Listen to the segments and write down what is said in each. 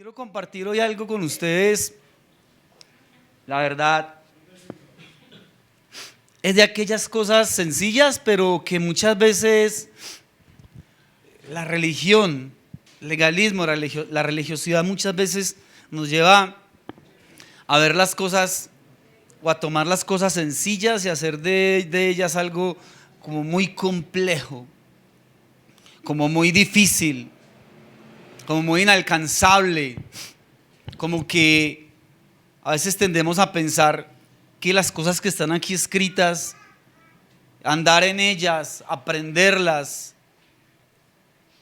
Quiero compartir hoy algo con ustedes. La verdad, es de aquellas cosas sencillas, pero que muchas veces la religión, legalismo, la religiosidad muchas veces nos lleva a ver las cosas o a tomar las cosas sencillas y hacer de ellas algo como muy complejo, como muy difícil, como muy inalcanzable, como que a veces tendemos a pensar que las cosas que están aquí escritas, andar en ellas, aprenderlas,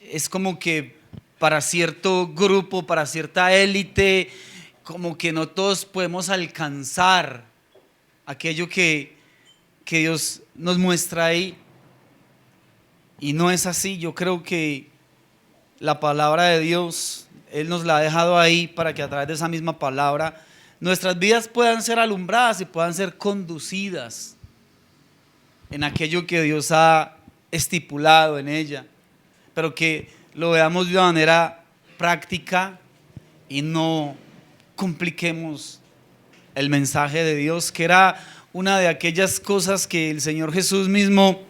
es como que para cierto grupo, para cierta élite, como que no todos podemos alcanzar aquello que Dios nos muestra ahí. Y no es así. Yo creo que la palabra de Dios, Él nos la ha dejado ahí para que a través de esa misma palabra nuestras vidas puedan ser alumbradas y puedan ser conducidas en aquello que Dios ha estipulado en ella, pero que lo veamos de una manera práctica y no compliquemos el mensaje de Dios, que era una de aquellas cosas que el Señor Jesús mismo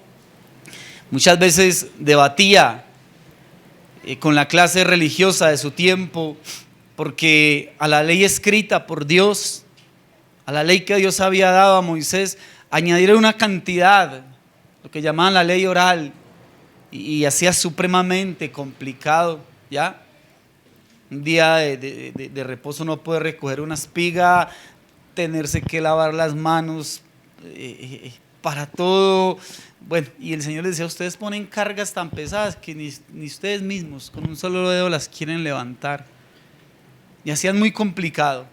muchas veces debatía con la clase religiosa de su tiempo, porque a la ley escrita por Dios, a la ley que Dios había dado a Moisés, añadieron una cantidad, lo que llamaban la ley oral, y hacía supremamente complicado, ¿ya? Un día de reposo no puede recoger una espiga, tenerse que lavar las manos para todo. Bueno, y el Señor les decía: ustedes ponen cargas tan pesadas que ni ustedes mismos con un solo dedo las quieren levantar. Y hacían muy complicado.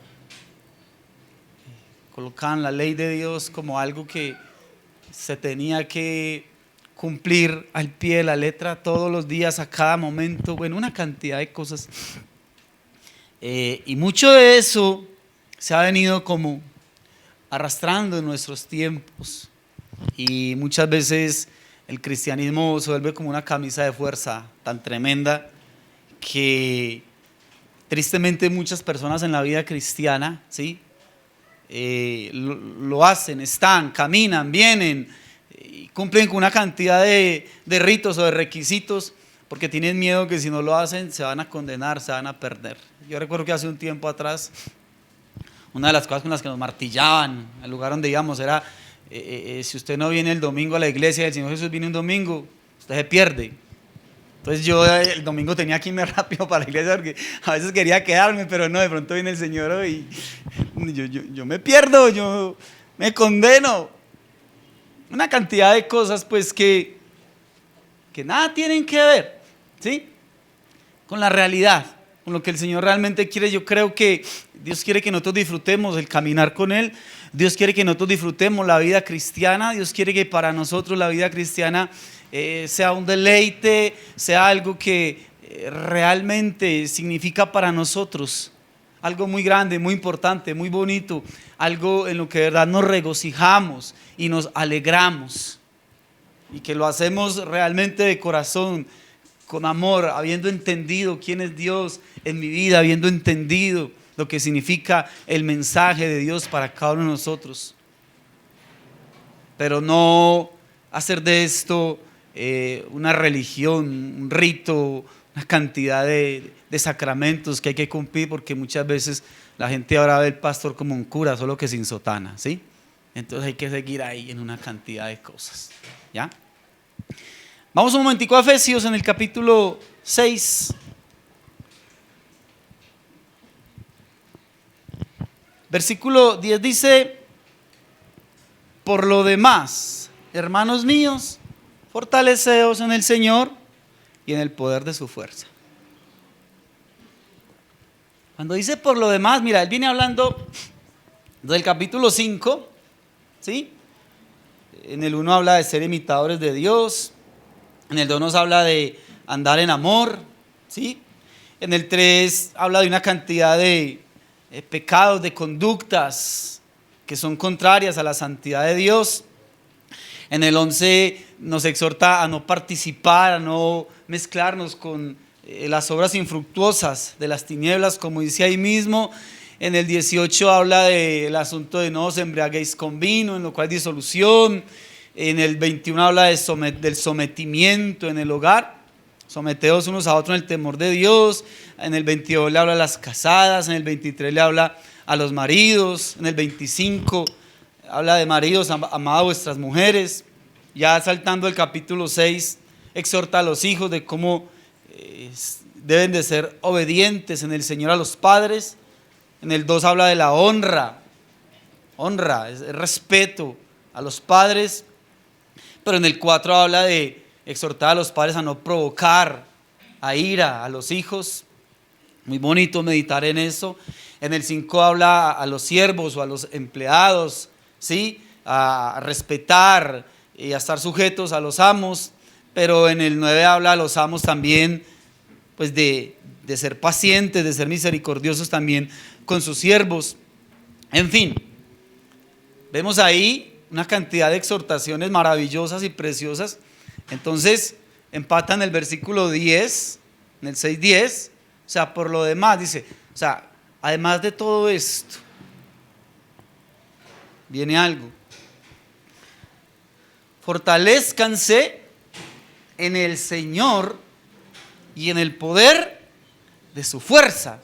Colocaban la ley de Dios como algo que se tenía que cumplir al pie de la letra todos los días, a cada momento. Bueno, una cantidad de cosas. Y mucho de eso se ha venido como arrastrando en nuestros tiempos. Y muchas veces el cristianismo se vuelve como una camisa de fuerza tan tremenda que tristemente muchas personas en la vida cristiana, ¿sí? Lo hacen, están, caminan, vienen, y cumplen con una cantidad de ritos o de requisitos porque tienen miedo que si no lo hacen se van a condenar, se van a perder. Yo recuerdo que hace un tiempo atrás una de las cosas con las que nos martillaban al lugar donde íbamos era si usted no viene el domingo a la iglesia, el Señor Jesús viene un domingo, usted se pierde. Entonces yo el domingo tenía que irme rápido para la iglesia porque a veces quería quedarme, pero no, de pronto viene el Señor y yo me pierdo, yo me condeno. Una cantidad de cosas pues que nada tienen que ver, ¿sí? Con la realidad, con lo que el Señor realmente quiere. Yo creo que Dios quiere que nosotros disfrutemos el caminar con Él. Dios quiere que nosotros disfrutemos la vida cristiana. Dios quiere que para nosotros la vida cristiana sea un deleite, sea algo que realmente significa para nosotros algo muy grande, muy importante, muy bonito, algo en lo que de verdad nos regocijamos y nos alegramos, y que lo hacemos realmente de corazón, con amor, habiendo entendido quién es Dios en mi vida, habiendo entendido lo que significa el mensaje de Dios para cada uno de nosotros. Pero no hacer de esto una religión, un rito, una cantidad de sacramentos que hay que cumplir, porque muchas veces la gente ahora ve al pastor como un cura, solo que sin sotana, ¿sí? Entonces hay que seguir ahí en una cantidad de cosas, ¿ya? Vamos un momentico a Efesios en el capítulo 6. Versículo 10 dice: por lo demás, hermanos míos, fortaleceos en el Señor y en el poder de su fuerza. Cuando dice por lo demás, mira, él viene hablando del capítulo 5, ¿sí? En el 1 habla de ser imitadores de Dios, en el 2 nos habla de andar en amor, ¿sí? En el 3 habla de una cantidad de pecados, de conductas que son contrarias a la santidad de Dios. En el 11 nos exhorta a no participar, a no mezclarnos con las obras infructuosas de las tinieblas, como dice ahí mismo. En el 18 habla del asunto de no os embriaguéis con vino, en lo cual disolución. En el 21 habla del sometimiento en el hogar. Someteos unos a otros en el temor de Dios. En el 22 le habla a las casadas. En el 23 le habla a los maridos. En el 25 habla de maridos, amad a vuestras mujeres. Ya saltando el capítulo 6, exhorta a los hijos de cómo deben de ser obedientes en el Señor a los padres. En el 2 habla de la honra, es respeto a los padres. Pero en el 4 habla de exhortar a los padres a no provocar a ira a los hijos. Muy bonito meditar en eso. En el 5 habla a los siervos o a los empleados, ¿sí? A respetar y a estar sujetos a los amos. Pero en el 9 habla a los amos también, pues de ser pacientes, de ser misericordiosos también con sus siervos. En fin, vemos ahí una cantidad de exhortaciones maravillosas y preciosas. Entonces empata en el versículo 10, en el 6:10. O sea, por lo demás dice, o sea, además de todo esto viene algo: fortalezcanse en el Señor y en el poder de su fuerza.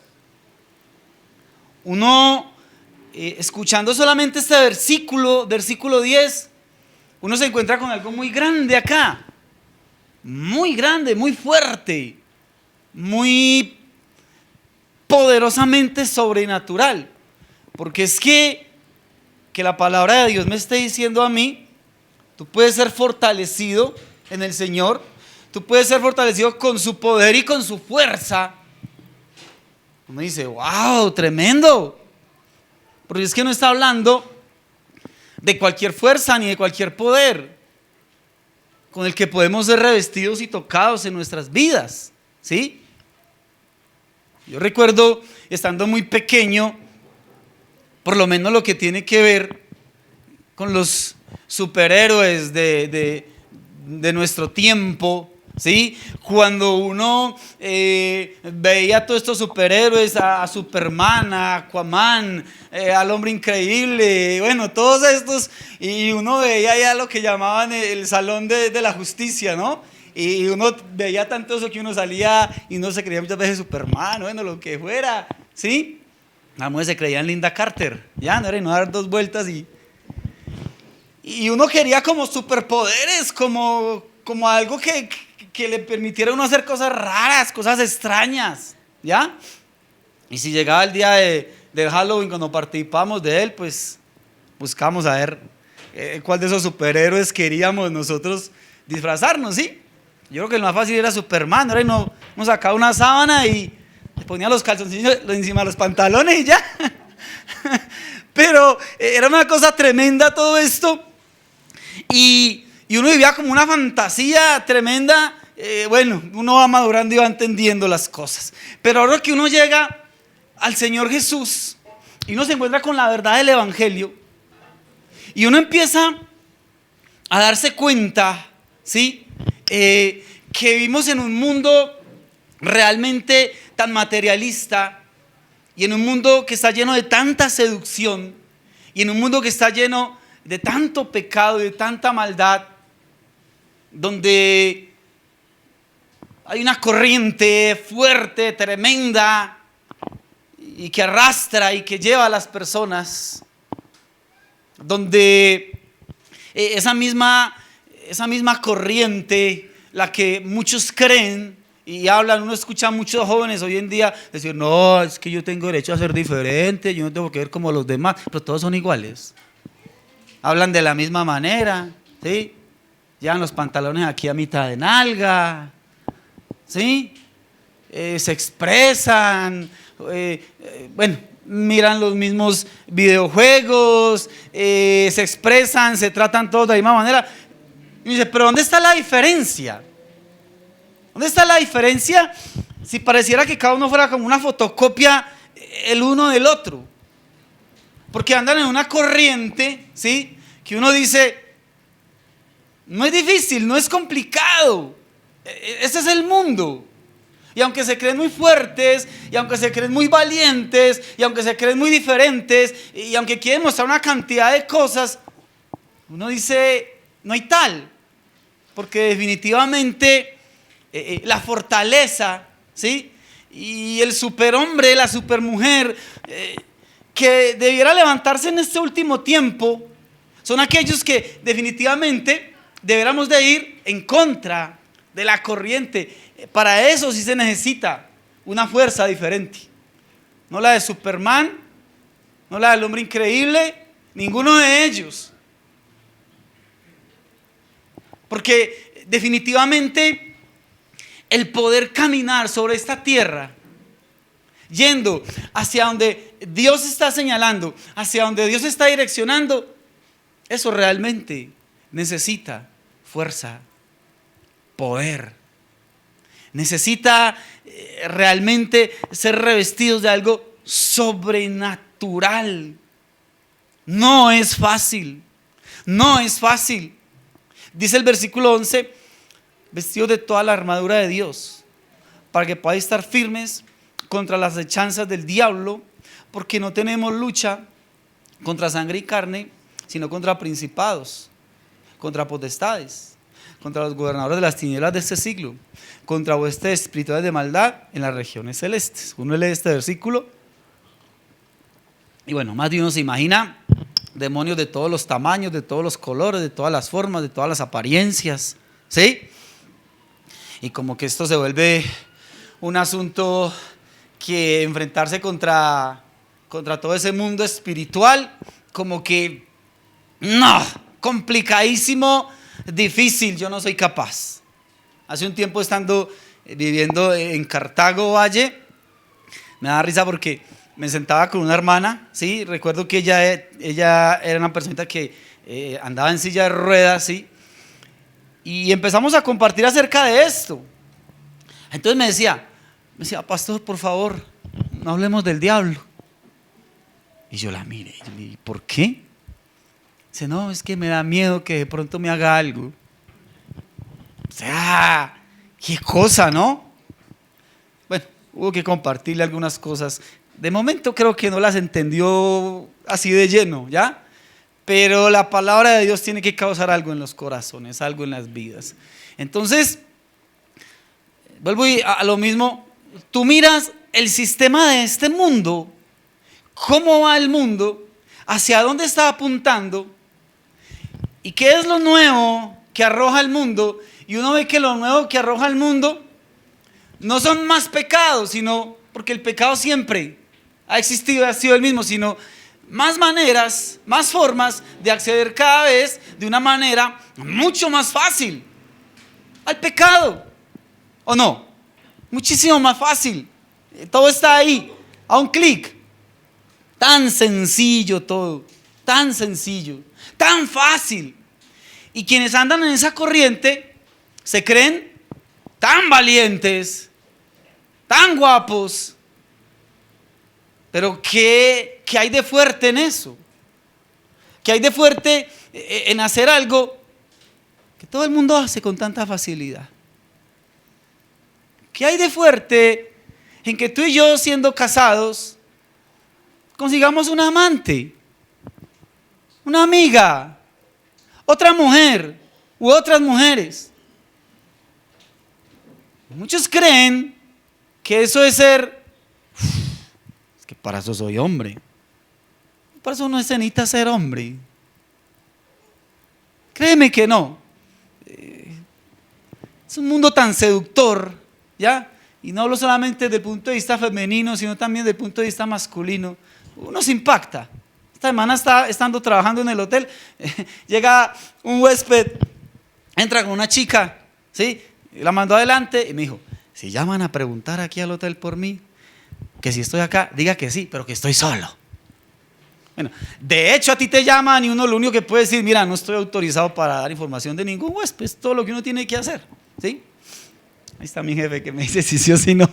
Uno, escuchando solamente este versículo 10, uno se encuentra con algo muy grande acá, muy grande, muy fuerte, muy poderosamente sobrenatural. Porque es que la palabra de Dios me esté diciendo a mí: tú puedes ser fortalecido en el Señor, tú puedes ser fortalecido con su poder y con su fuerza. Uno dice, wow, tremendo. Porque es que no está hablando de cualquier fuerza ni de cualquier poder con el que podemos ser revestidos y tocados en nuestras vidas, ¿sí? Yo recuerdo, estando muy pequeño, por lo menos lo que tiene que ver con los superhéroes de nuestro tiempo, ¿sí? Cuando uno veía a todos estos superhéroes, a Superman, a Aquaman, al Hombre Increíble, bueno, todos estos, y uno veía ya lo que llamaban el Salón de la Justicia, ¿no? Y uno veía tanto eso que uno salía y uno se creía muchas veces Superman, bueno, lo que fuera, ¿sí? La mujer se creía en Linda Carter, ya, no era no dar dos vueltas y uno quería como superpoderes, como algo que le permitiera a uno hacer cosas raras, cosas extrañas, ¿ya? Y si llegaba el día del Halloween, cuando participamos de él, pues buscamos a ver cuál de esos superhéroes queríamos nosotros disfrazarnos, ¿sí? Yo creo que lo más fácil era Superman, ¿no? Y nos sacaba una sábana y le ponía los calzoncillos encima de los pantalones y ya. Pero era una cosa tremenda todo esto. Y uno vivía como una fantasía tremenda. Bueno, uno va madurando y va entendiendo las cosas. Pero ahora que uno llega al Señor Jesús y uno se encuentra con la verdad del Evangelio y uno empieza a darse cuenta, ¿sí? Que vivimos en un mundo realmente tan materialista y en un mundo que está lleno de tanta seducción y en un mundo que está lleno de tanto pecado y de tanta maldad, donde hay una corriente fuerte, tremenda y que arrastra y que lleva a las personas, donde esa misma corriente, la que muchos creen y hablan, uno escucha a muchos jóvenes hoy en día decir, no, es que yo tengo derecho a ser diferente, yo no tengo que ver como los demás, pero todos son iguales. Hablan de la misma manera, ¿sí? Llevan los pantalones aquí a mitad de nalga, ¿sí? Se expresan, bueno, miran los mismos videojuegos, se expresan, se tratan todos de la misma manera. Y dice, pero ¿dónde está la diferencia? ¿Dónde está la diferencia si pareciera que cada uno fuera como una fotocopia el uno del otro? Porque andan en una corriente, ¿sí? Que uno dice, no es difícil, no es complicado. Ese es el mundo. Y aunque se creen muy fuertes, y aunque se creen muy valientes, y aunque se creen muy diferentes, y aunque quieren mostrar una cantidad de cosas, uno dice, no hay tal. Porque definitivamente la fortaleza, ¿sí? Y el superhombre, la supermujer, que debiera levantarse en este último tiempo, son aquellos que definitivamente deberíamos de ir en contra de la corriente. Para eso sí se necesita una fuerza diferente. No la de Superman, no la del hombre increíble, ninguno de ellos. Porque definitivamente el poder caminar sobre esta tierra, yendo hacia donde Dios está señalando, hacia donde Dios está direccionando, eso realmente necesita fuerza, poder. Necesita realmente ser revestidos de algo sobrenatural. No es fácil, no es fácil. Dice el versículo 11, vestidos de toda la armadura de Dios, para que podáis estar firmes contra las acechanzas del diablo, porque no tenemos lucha contra sangre y carne, sino contra principados, contra potestades, contra los gobernadores de las tinieblas de este siglo, contra huestes espirituales de maldad en las regiones celestes. Uno lee este versículo y bueno, más de uno se imagina demonios de todos los tamaños, de todos los colores, de todas las formas, de todas las apariencias, ¿sí? Y como que esto se vuelve un asunto que enfrentarse contra todo ese mundo espiritual, como que no, complicadísimo, difícil, yo no soy capaz. Hace un tiempo viviendo en Cartago Valle, me da risa porque me sentaba con una hermana, ¿sí? Recuerdo que ella era una persona que andaba en silla de ruedas, ¿sí? Y empezamos a compartir acerca de esto. Entonces me decía, pastor, por favor, no hablemos del diablo. Y yo la miré, y le dije, ¿por qué? Dice, no, es que me da miedo que de pronto me haga algo. O sea, qué cosa, ¿no? Bueno, hubo que compartirle algunas cosas. De momento creo que no las entendió así de lleno, ¿ya? Pero la palabra de Dios tiene que causar algo en los corazones, algo en las vidas. Entonces, vuelvo a lo mismo. Tú miras el sistema de este mundo, cómo va el mundo, hacia dónde está apuntando y qué es lo nuevo que arroja el mundo. Y uno ve que lo nuevo que arroja el mundo no son más pecados, sino porque el pecado siempre ha existido y ha sido el mismo, sino más maneras, más formas de acceder cada vez de una manera mucho más fácil al pecado, ¿o no? Muchísimo más fácil. Todo está ahí, a un clic. Tan sencillo todo, tan sencillo, tan fácil. Y quienes andan en esa corriente se creen tan valientes, tan guapos. Pero ¿qué hay de fuerte en eso? ¿Qué hay de fuerte en hacer algo que todo el mundo hace con tanta facilidad? ¿Qué hay de fuerte en que tú y yo, siendo casados, consigamos un amante, una amiga, otra mujer u otras mujeres? Muchos creen que eso es ser, es que para eso soy hombre. Para eso no se necesita ser hombre. Créeme que no. Es un mundo tan seductor, ¿ya? Y no hablo solamente desde el punto de vista femenino, sino también desde el punto de vista masculino. Uno se impacta. Esta semana estando trabajando en el hotel, llega un huésped, entra con una chica, ¿sí? La mandó adelante y me dijo, si llaman a preguntar aquí al hotel por mí, que si estoy acá, diga que sí, pero que estoy solo. Bueno, de hecho a ti te llaman y uno lo único que puede decir, mira, no estoy autorizado para dar información de ningún huésped, es todo lo que uno tiene que hacer, ¿sí? Ahí está mi jefe que me dice si sí o si no.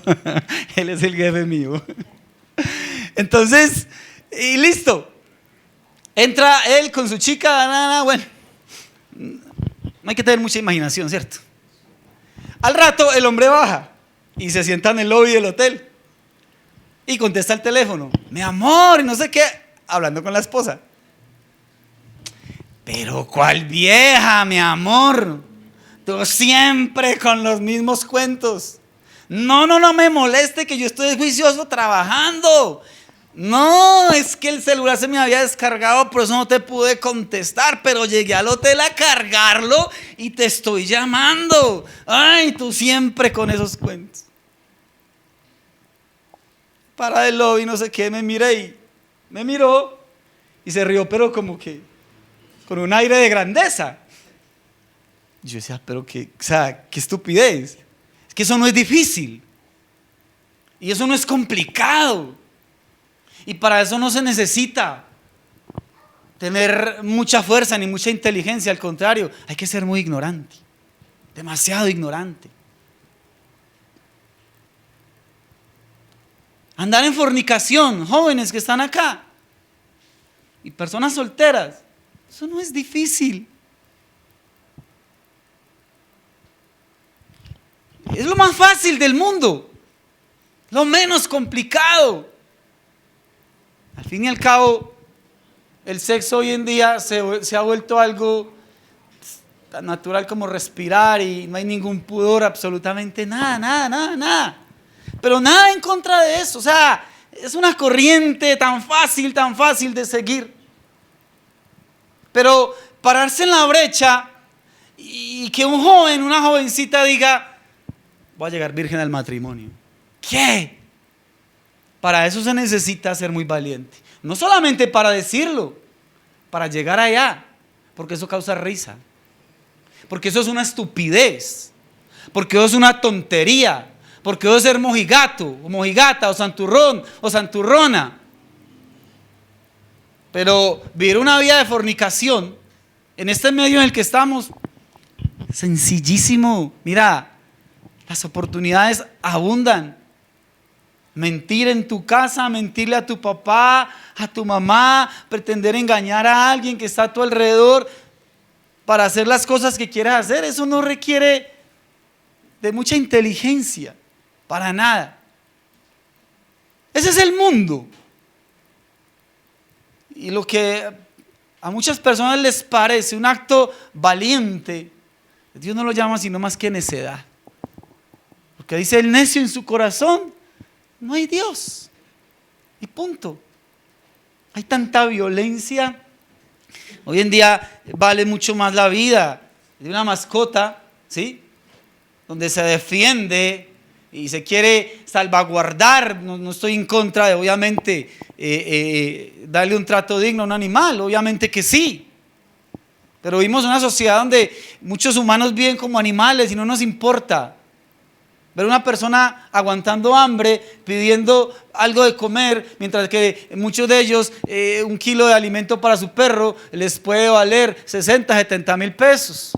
Él es el jefe mío. Entonces, y listo. Entra él con su chica, bueno, no hay que tener mucha imaginación, ¿cierto? Al rato el hombre baja y se sienta en el lobby del hotel y contesta el teléfono, mi amor, y no sé qué, hablando con la esposa. Pero ¿cuál vieja, mi amor? Tú siempre con los mismos cuentos. No me moleste que yo estoy juicioso trabajando. No, es que el celular se me había descargado, por eso no te pude contestar, pero llegué al hotel a cargarlo y te estoy llamando. Ay, tú siempre con esos cuentos. Para del lobby, no sé qué, me miró y se rió, pero como que con un aire de grandeza. Yo decía, pero qué estupidez. Es que eso no es difícil. Y eso no es complicado. Y para eso no se necesita tener mucha fuerza ni mucha inteligencia. Al contrario, hay que ser muy ignorante. Demasiado ignorante. Andar en fornicación, jóvenes que están acá. Y personas solteras. Eso no es difícil. Es lo más fácil del mundo, lo menos complicado. Al fin y al cabo, el sexo hoy en día se ha vuelto algo tan natural como respirar y no hay ningún pudor, absolutamente nada. Pero nada en contra de eso, o sea, es una corriente tan fácil de seguir. Pero pararse en la brecha y que un joven, una jovencita diga, voy a llegar virgen al matrimonio. ¿Qué? Para eso se necesita ser muy valiente. No solamente para decirlo, para llegar allá, porque eso causa risa. Porque eso es una estupidez. Porque eso es una tontería. Porque eso es ser mojigato, o mojigata, o santurrón, o santurrona. Pero vivir una vida de fornicación en este medio en el que estamos, sencillísimo. Mira, las oportunidades abundan. Mentir en tu casa, mentirle a tu papá, a tu mamá, pretender engañar a alguien que está a tu alrededor para hacer las cosas que quieras hacer, eso no requiere de mucha inteligencia, para nada. Ese es el mundo. Y lo que a muchas personas les parece un acto valiente, Dios no lo llama sino más que necedad. Porque dice el necio en su corazón, no hay Dios. Y punto. Hay tanta violencia. Hoy en día vale mucho más la vida de una mascota, ¿sí? Donde se defiende y se quiere salvaguardar. No estoy en contra de, obviamente, darle un trato digno a un animal. Obviamente que sí. Pero vivimos en una sociedad donde muchos humanos viven como animales y no nos importa. Ver una persona aguantando hambre, pidiendo algo de comer, mientras que muchos de ellos, un kilo de alimento para su perro les puede valer 60, 70 mil pesos.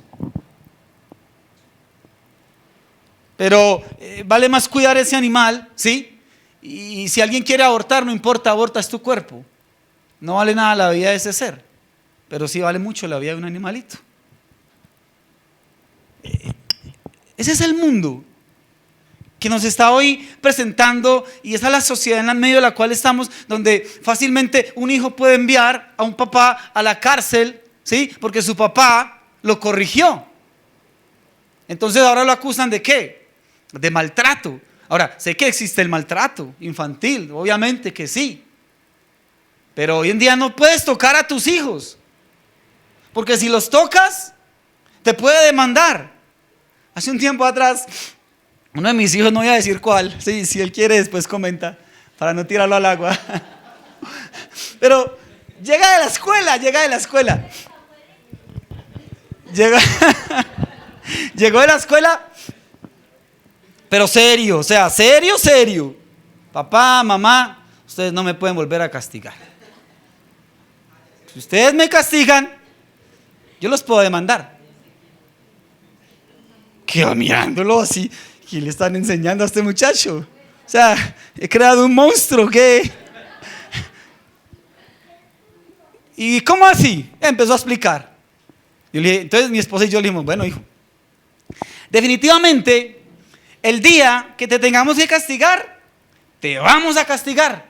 Pero vale más cuidar ese animal, ¿sí? Y si alguien quiere abortar, no importa, aborta, es tu cuerpo. No vale nada la vida de ese ser, pero sí vale mucho la vida de un animalito. Ese es el mundo que nos está hoy presentando, y esa es la sociedad en medio de la cual estamos, donde fácilmente un hijo puede enviar a un papá a la cárcel, ¿sí? Porque su papá lo corrigió. Entonces ahora lo acusan ¿de qué? De maltrato. Ahora, sé que existe el maltrato infantil, obviamente que sí, pero hoy en día no puedes tocar a tus hijos, porque si los tocas te puede demandar. Hace un tiempo atrás, uno de mis hijos, no voy a decir cuál, sí, si él quiere después comenta, para no tirarlo al agua. Pero llega de la escuela. Llegó de la escuela, pero serio, o sea, serio. Papá, mamá, ustedes no me pueden volver a castigar. Si ustedes me castigan, yo los puedo demandar. Quedo mirándolo así. ¿Qué le están enseñando a este muchacho? O sea, he creado un monstruo, ¿qué? ¿Y cómo así? Empezó a explicar. Yo le dije, entonces mi esposa y yo le dijimos, bueno, hijo, definitivamente el día que te tengamos que castigar, te vamos a castigar.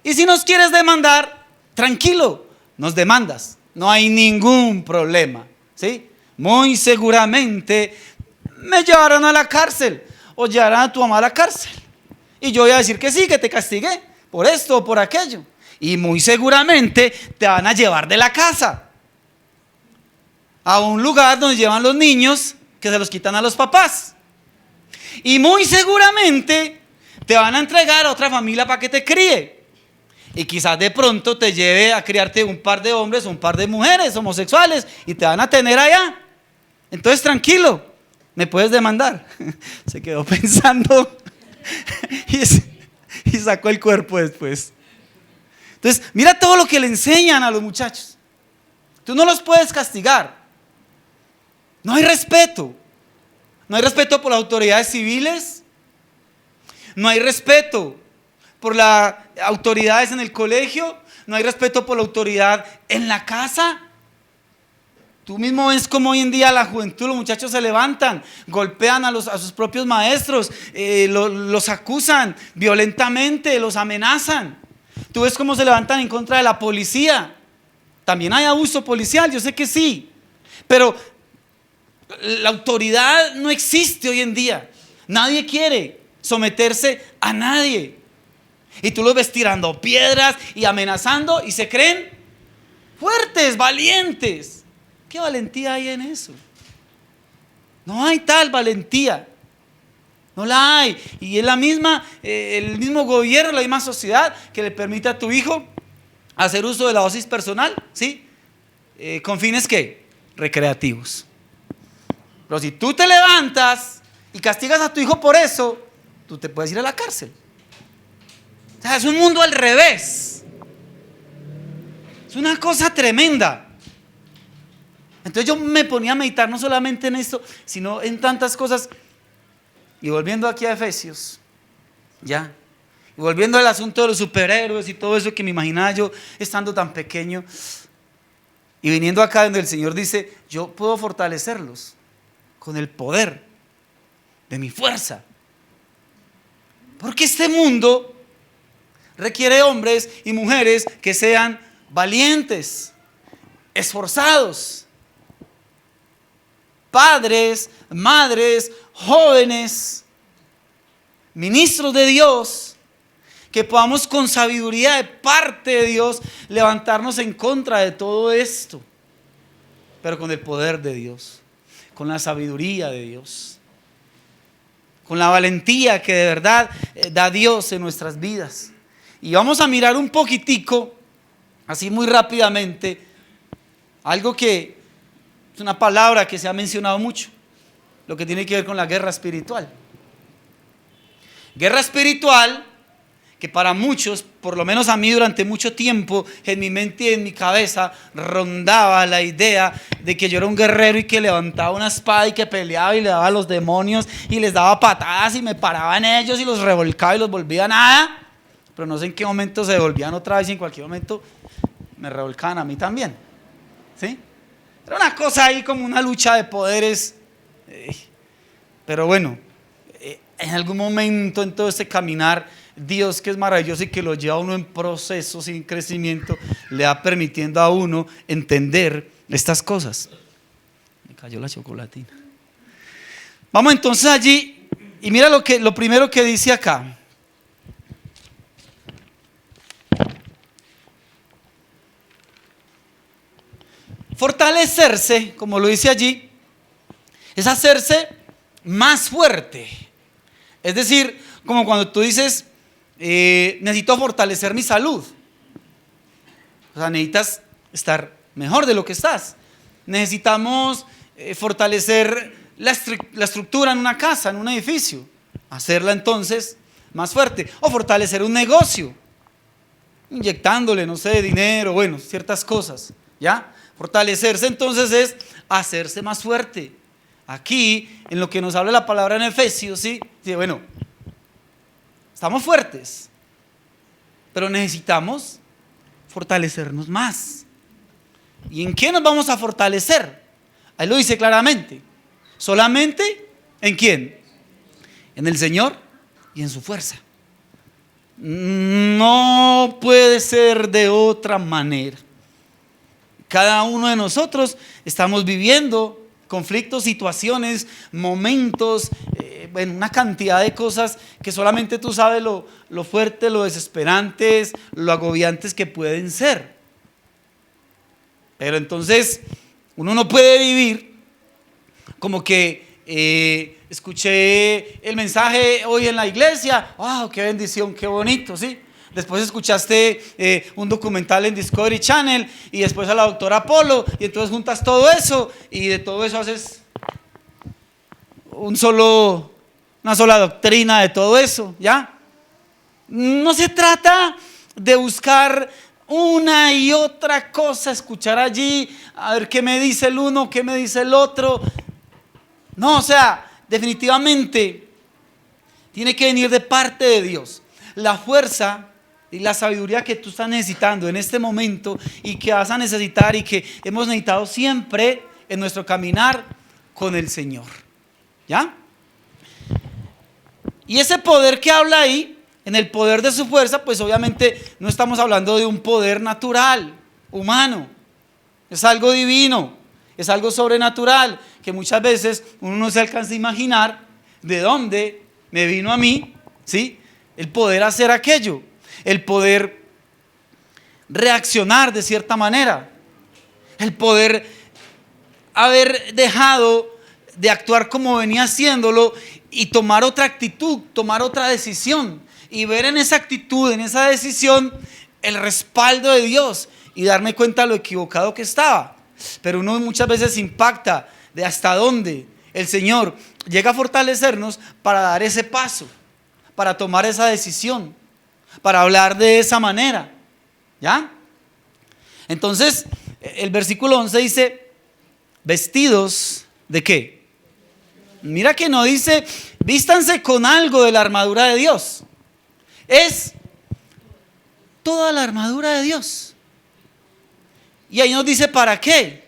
Y si nos quieres demandar, tranquilo, nos demandas, no hay ningún problema, ¿sí? Muy seguramente me llevarán a la cárcel o llevarán a tu mamá a la cárcel. Y yo voy a decir que sí, que te castigué por esto o por aquello. Y muy seguramente te van a llevar de la casa a un lugar donde llevan los niños que se los quitan a los papás. Y muy seguramente te van a entregar a otra familia para que te críe. Y quizás de pronto te lleve a criarte un par de hombres o un par de mujeres homosexuales y te van a tener allá. Entonces tranquilo, me puedes demandar. Se quedó pensando y sacó el cuerpo después. Entonces mira todo lo que le enseñan a los muchachos. Tú no los puedes castigar. No hay respeto. No hay respeto por las autoridades civiles. No hay respeto por las autoridades en el colegio. No hay respeto por la autoridad en la casa. Tú mismo ves cómo hoy en día la juventud, los muchachos se levantan, golpean a sus propios maestros, los acusan violentamente, los amenazan. Tú ves cómo se levantan en contra de la policía. También hay abuso policial, yo sé que sí. Pero la autoridad no existe hoy en día. Nadie quiere someterse a nadie. Y tú los ves tirando piedras y amenazando y se creen fuertes, valientes. ¿Qué valentía hay en eso? No hay tal valentía. No la hay. Y es el mismo gobierno, la misma sociedad que le permite a tu hijo hacer uso de la dosis personal, ¿sí? ¿Con fines qué? Recreativos. Pero si tú te levantas y castigas a tu hijo por eso, tú te puedes ir a la cárcel. O sea, es un mundo al revés. Es una cosa tremenda. Entonces yo me ponía a meditar no solamente en esto, sino en tantas cosas. Y volviendo aquí a Efesios, ya. Y volviendo al asunto de los superhéroes y todo eso que me imaginaba yo estando tan pequeño. Y viniendo acá donde el Señor dice, yo puedo fortalecerlos con el poder de mi fuerza. Porque este mundo requiere hombres y mujeres que sean valientes, esforzados. Padres, madres, jóvenes, ministros de Dios, que podamos con sabiduría de parte de Dios levantarnos en contra de todo esto, pero con el poder de Dios, con la sabiduría de Dios, con la valentía que de verdad da Dios en nuestras vidas. Y vamos a mirar un poquitico, así muy rápidamente, algo que es una palabra que se ha mencionado mucho, lo que tiene que ver con la guerra espiritual. Guerra espiritual que para muchos, por lo menos a mí durante mucho tiempo, en mi mente y en mi cabeza rondaba la idea de que yo era un guerrero y que levantaba una espada y que peleaba y le daba a los demonios y les daba patadas y me paraba en ellos y los revolcaba y los volvía nada. Pero no sé en qué momento se devolvían otra vez y en cualquier momento me revolcaban a mí también. ¿Sí? Era una cosa ahí como una lucha de poderes. Pero bueno, en algún momento en todo este caminar, Dios, que es maravilloso y que lo lleva a uno en proceso sin crecimiento, le va permitiendo a uno entender estas cosas. Me cayó la chocolatina. Vamos entonces allí y mira lo primero que dice acá. Fortalecerse, como lo dice allí, es hacerse más fuerte. Es decir, como cuando tú dices, necesito fortalecer mi salud. O sea, necesitas estar mejor de lo que estás. Necesitamos fortalecer la estructura en una casa, en un edificio. Hacerla entonces más fuerte. O fortalecer un negocio, inyectándole, no sé, dinero, bueno, ciertas cosas. ¿Ya? Fortalecerse entonces es hacerse más fuerte. Aquí, en lo que nos habla la palabra en Efesios, ¿sí? Dice, bueno, estamos fuertes, pero necesitamos fortalecernos más. ¿Y en qué nos vamos a fortalecer? Ahí lo dice claramente. ¿Solamente en quién? en el Señor y en su fuerza. No puede ser de otra manera. Cada uno de nosotros estamos viviendo conflictos, situaciones, momentos, una cantidad de cosas que solamente tú sabes lo fuerte, lo desesperantes, lo agobiantes que pueden ser. Pero entonces uno no puede vivir como que escuché el mensaje hoy en la iglesia, ¡wow! ¡Qué bendición, qué bonito! ¿Sí? Después escuchaste un documental en Discovery Channel y después a la doctora Polo y entonces juntas todo eso y de todo eso haces una sola doctrina de todo eso, ¿ya? No se trata de buscar una y otra cosa, escuchar allí, a ver qué me dice el uno, qué me dice el otro. No, o sea, definitivamente tiene que venir de parte de Dios la fuerza y la sabiduría que tú estás necesitando en este momento y que vas a necesitar y que hemos necesitado siempre en nuestro caminar con el Señor, ¿ya? Y ese poder que habla ahí, en el poder de su fuerza, pues obviamente no estamos hablando de un poder natural, humano. Es algo divino, es algo sobrenatural, que muchas veces uno no se alcanza a imaginar de dónde me vino a mí, ¿sí? El poder hacer aquello, el poder reaccionar de cierta manera, el poder haber dejado de actuar como venía haciéndolo y tomar otra actitud, tomar otra decisión y ver en esa actitud, en esa decisión, el respaldo de Dios y darme cuenta de lo equivocado que estaba. Pero uno muchas veces impacta de hasta dónde el Señor llega a fortalecernos para dar ese paso, para tomar esa decisión, para hablar de esa manera, ¿ya? Entonces, el versículo 11 dice, ¿vestidos de qué? Mira que no dice, vístanse con algo de la armadura de Dios. Es toda la armadura de Dios. Y ahí nos dice, ¿para qué?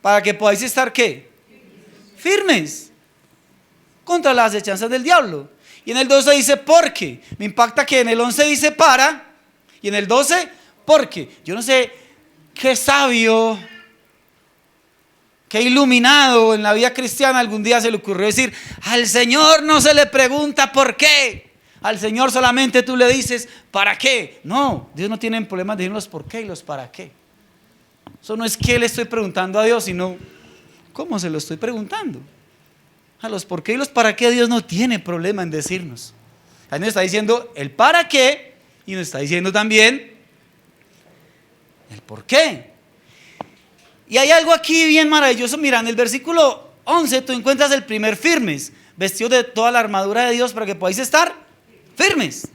Para que podáis estar, ¿qué? Firmes contra las acechanzas del diablo. Y en el 12 dice, ¿por qué? Me impacta que en el 11 dice para, y en el 12, ¿por qué? Yo no sé qué sabio, qué iluminado en la vida cristiana algún día se le ocurrió decir, al Señor no se le pregunta por qué, al Señor solamente tú le dices, ¿para qué? No, Dios no tiene problemas de decir los por qué y los para qué. Eso no es que le estoy preguntando a Dios, sino ¿cómo se lo estoy preguntando? A los por qué y los para qué Dios no tiene problema en decirnos. Ahí nos está diciendo el para qué y nos está diciendo también el por qué. Y hay algo aquí bien maravilloso. Mira, en el versículo 11 tú encuentras el primer firmes, vestidos de toda la armadura de Dios para que podáis estar firmes.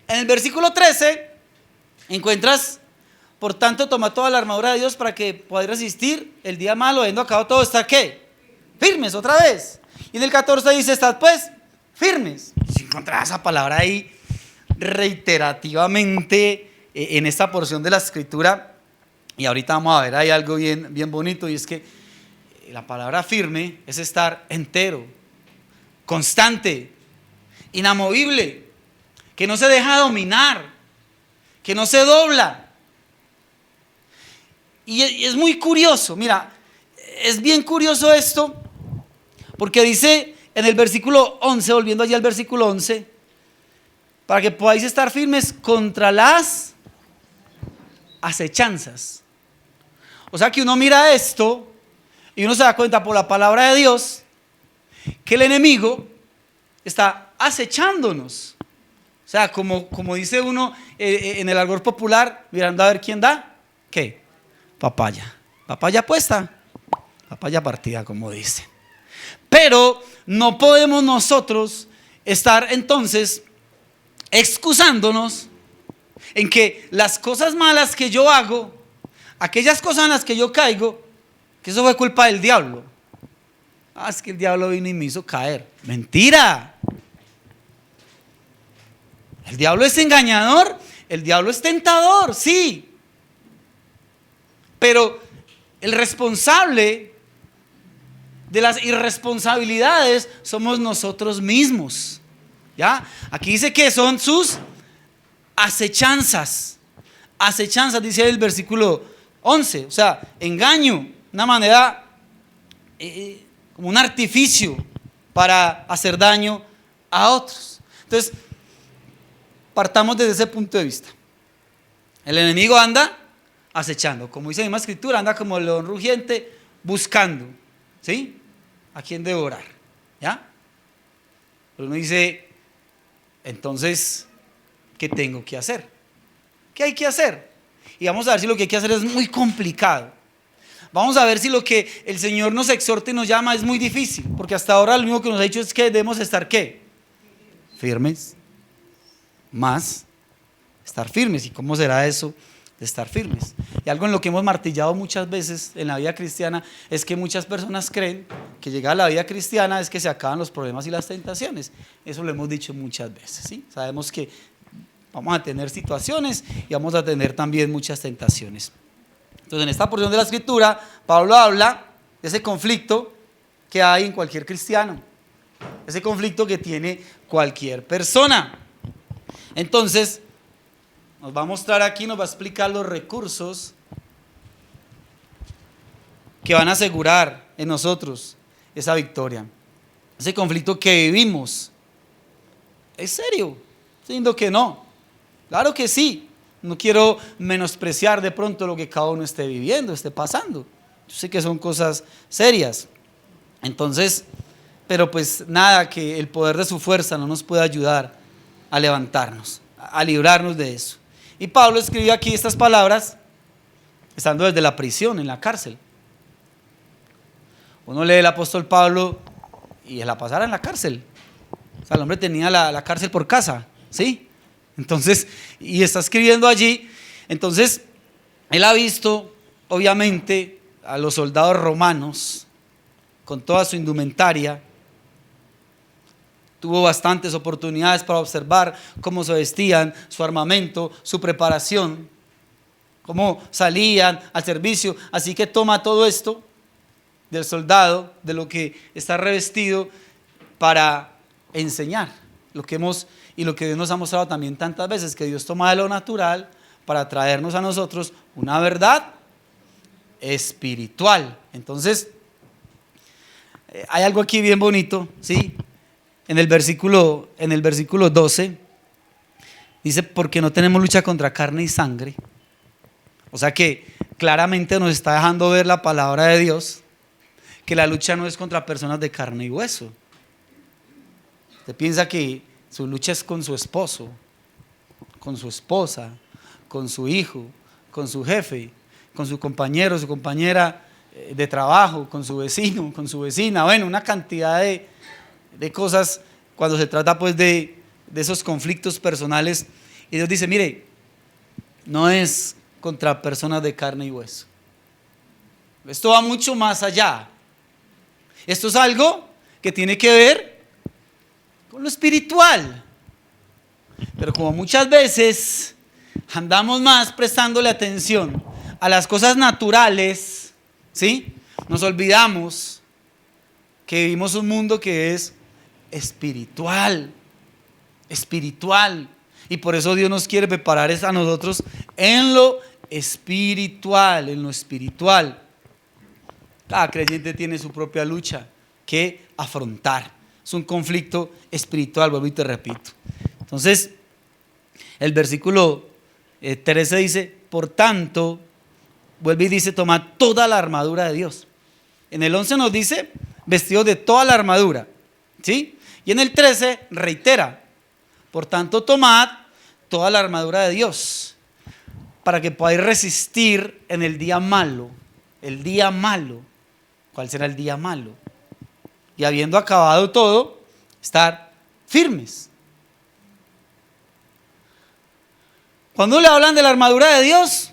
En el versículo 13 encuentras, por tanto, toma toda la armadura de Dios para que podáis resistir el día malo, habiendo acabado todo, estar ¿qué? Firmes otra vez. Y en el 14 dice, estad pues firmes. Si encontrás esa palabra ahí reiterativamente en esta porción de la escritura, y ahorita vamos a ver, hay algo bien, bien bonito, y es que la palabra firme es estar entero, constante, inamovible, que no se deja dominar, que no se dobla. Y es muy curioso, mira, es bien curioso esto, porque dice en el versículo 11, volviendo allí al versículo 11, para que podáis estar firmes contra las acechanzas. O sea que uno mira esto y uno se da cuenta por la palabra de Dios que el enemigo está acechándonos. O sea, como dice uno en el argot popular, mirando a ver quién da, ¿qué? Papaya. Papaya puesta, papaya partida, como dicen. Pero no podemos nosotros estar entonces excusándonos en que las cosas malas que yo hago, aquellas cosas en las que yo caigo, que eso fue culpa del diablo. Es que el diablo vino y me hizo caer. Mentira. El diablo es engañador, el diablo es tentador, sí. Pero el responsable de las irresponsabilidades somos nosotros mismos. ¿Ya? Aquí dice que son sus acechanzas. Acechanzas, dice el versículo 11. O sea, engaño, una manera, como un artificio para hacer daño a otros. Entonces, partamos desde ese punto de vista. El enemigo anda acechando, como dice la misma escritura, anda como el león rugiente buscando, ¿sí?, a quien devorar, ¿ya? Pero uno dice, entonces, ¿qué tengo que hacer? ¿Qué hay que hacer? Y vamos a ver si lo que hay que hacer es muy complicado. Vamos a ver si lo que el Señor nos exhorta y nos llama es muy difícil, porque hasta ahora lo único que nos ha dicho es que debemos estar, ¿qué? Firmes. Más estar firmes. ¿Y cómo será eso de estar firmes? Y algo en lo que hemos martillado muchas veces en la vida cristiana es que muchas personas creen que llegar a la vida cristiana es que se acaban los problemas y las tentaciones. Eso lo hemos dicho muchas veces, ¿sí? Sabemos que vamos a tener situaciones y vamos a tener también muchas tentaciones. Entonces, en esta porción de la escritura, Pablo habla de ese conflicto que hay en cualquier cristiano, ese conflicto que tiene cualquier persona. Entonces, nos va a mostrar aquí, nos va a explicar los recursos que van a asegurar en nosotros esa victoria. Ese conflicto que vivimos, ¿es serio? Siendo que no. Claro que sí. No quiero menospreciar de pronto lo que cada uno esté viviendo, esté pasando. Yo sé que son cosas serias. Entonces, pero pues nada, que el poder de su fuerza no nos pueda ayudar a levantarnos, a librarnos de eso. Y Pablo escribió aquí estas palabras estando desde la prisión, en la cárcel. Uno lee el apóstol Pablo y la pasara en la cárcel. O sea, el hombre tenía la cárcel por casa, ¿sí? Entonces, y está escribiendo allí. Entonces, él ha visto, obviamente, a los soldados romanos con toda su indumentaria. Tuvo bastantes oportunidades para observar cómo se vestían, su armamento, su preparación, cómo salían al servicio. Así que toma todo esto del soldado, de lo que está revestido, para enseñar lo que hemos y lo que Dios nos ha mostrado también tantas veces, que Dios toma de lo natural para traernos a nosotros una verdad espiritual. Entonces, hay algo aquí bien bonito, ¿sí? En el versículo 12 dice, porque no tenemos lucha contra carne y sangre. O sea que claramente nos está dejando ver la palabra de Dios, que la lucha no es contra personas de carne y hueso. Usted piensa que su lucha es con su esposo, con su esposa, con su hijo, con su jefe, con su compañero, su compañera de trabajo, con su vecino, con su vecina. Bueno, una cantidad de cosas cuando se trata pues de esos conflictos personales. Y Dios dice, mire, no es contra personas de carne y hueso. Esto va mucho más allá. Esto es algo que tiene que ver con lo espiritual. Pero como muchas veces andamos más prestándole atención a las cosas naturales, ¿sí? Nos olvidamos que vivimos un mundo que es espiritual. Y por eso Dios nos quiere preparar a nosotros en lo espiritual. Cada creyente tiene su propia lucha que afrontar. Es un conflicto espiritual, vuelvo y te repito. Entonces, el versículo 13 dice, por tanto, vuelve y dice, toma toda la armadura de Dios. En el 11 nos dice, vestidos de toda la armadura, ¿sí? Y en el 13 reitera, por tanto, tomad toda la armadura de Dios, para que podáis resistir en el día malo. El día malo. ¿Cuál será el día malo? Y habiendo acabado todo, estar firmes. Cuando le hablan de la armadura de Dios,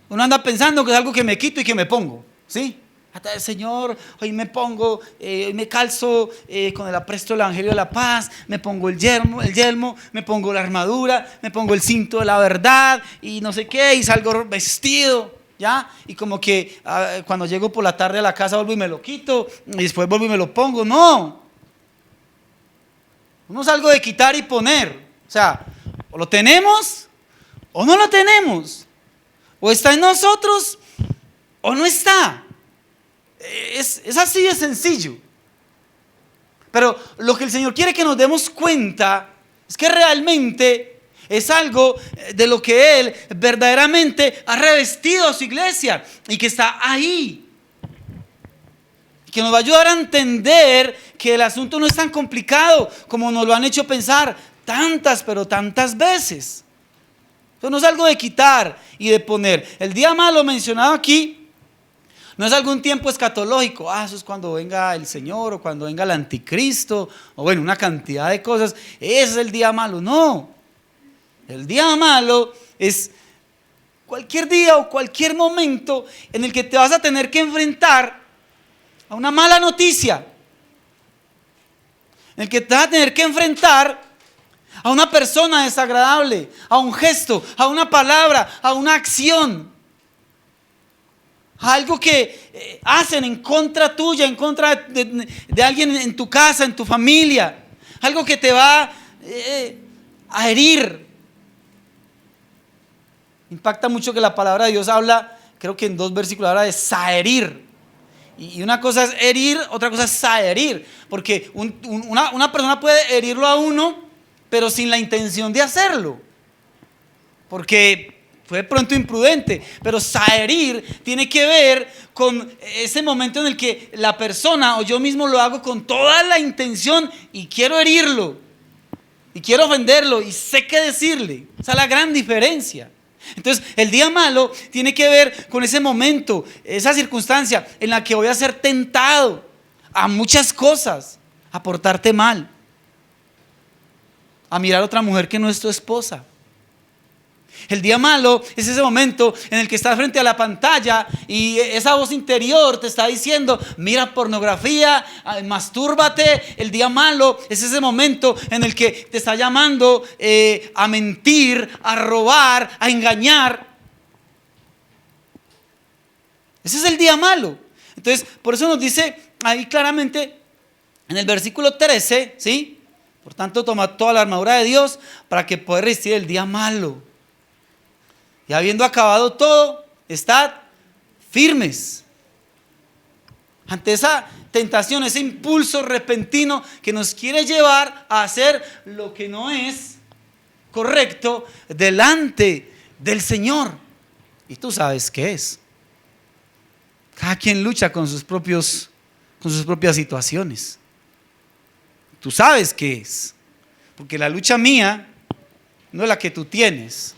uno anda pensando que es algo que me quito y que me pongo, ¿sí? Hasta el Señor, hoy me pongo, hoy me calzo con el apresto del Evangelio de la Paz, me pongo el yelmo, me pongo la armadura, me pongo el cinto de la verdad y no sé qué, y salgo vestido. ¿ya? Y como que cuando llego por la tarde a la casa vuelvo y me lo quito, y después vuelvo y me lo pongo. No. No es algo de quitar y poner. O sea, o lo tenemos o no lo tenemos. O está en nosotros o no está. Es así de sencillo. Pero lo que el Señor quiere que nos demos cuenta es que realmente es algo de lo que Él verdaderamente ha revestido a su iglesia y que está ahí. Que nos va a ayudar a entender que el asunto no es tan complicado como nos lo han hecho pensar tantas, pero tantas veces. Eso no es algo de quitar y de poner. El día malo mencionado aquí no es algún tiempo escatológico. Eso es cuando venga el Señor o cuando venga el anticristo o bueno, una cantidad de cosas. Ese es el día malo. No. El día malo es cualquier día o cualquier momento en el que te vas a tener que enfrentar a una mala noticia, en el que te vas a tener que enfrentar a una persona desagradable, a un gesto, a una palabra, a una acción, a algo que hacen en contra tuya, en contra de alguien en tu casa, en tu familia, algo que te va a herir. Impacta mucho que la palabra de Dios habla, creo que en 2 versículos habla de saherir. Y una cosa es herir, otra cosa es saherir. Porque una persona puede herirlo a uno, pero sin la intención de hacerlo. Porque fue de pronto imprudente. Pero saherir tiene que ver con ese momento en el que la persona o yo mismo lo hago con toda la intención y quiero herirlo. Y quiero ofenderlo y sé qué decirle. Esa es la gran diferencia. Entonces el día malo tiene que ver con ese momento, esa circunstancia en la que voy a ser tentado a muchas cosas, a portarte mal, a mirar a otra mujer que no es tu esposa. El día malo es ese momento en el que estás frente a la pantalla y esa voz interior te está diciendo: mira pornografía, mastúrbate. El día malo es ese momento en el que te está llamando a mentir, a robar, a engañar. Ese es el día malo. Entonces, por eso nos dice ahí claramente en el versículo 13, ¿sí? Por tanto, toma toda la armadura de Dios para que puedas resistir el día malo. Y habiendo acabado todo, estad firmes. Ante esa tentación, ese impulso repentino que nos quiere llevar a hacer lo que no es correcto delante del Señor. Y tú sabes qué es. Cada quien lucha con sus propias situaciones. Tú sabes qué es. Porque la lucha mía no es la que tú tienes.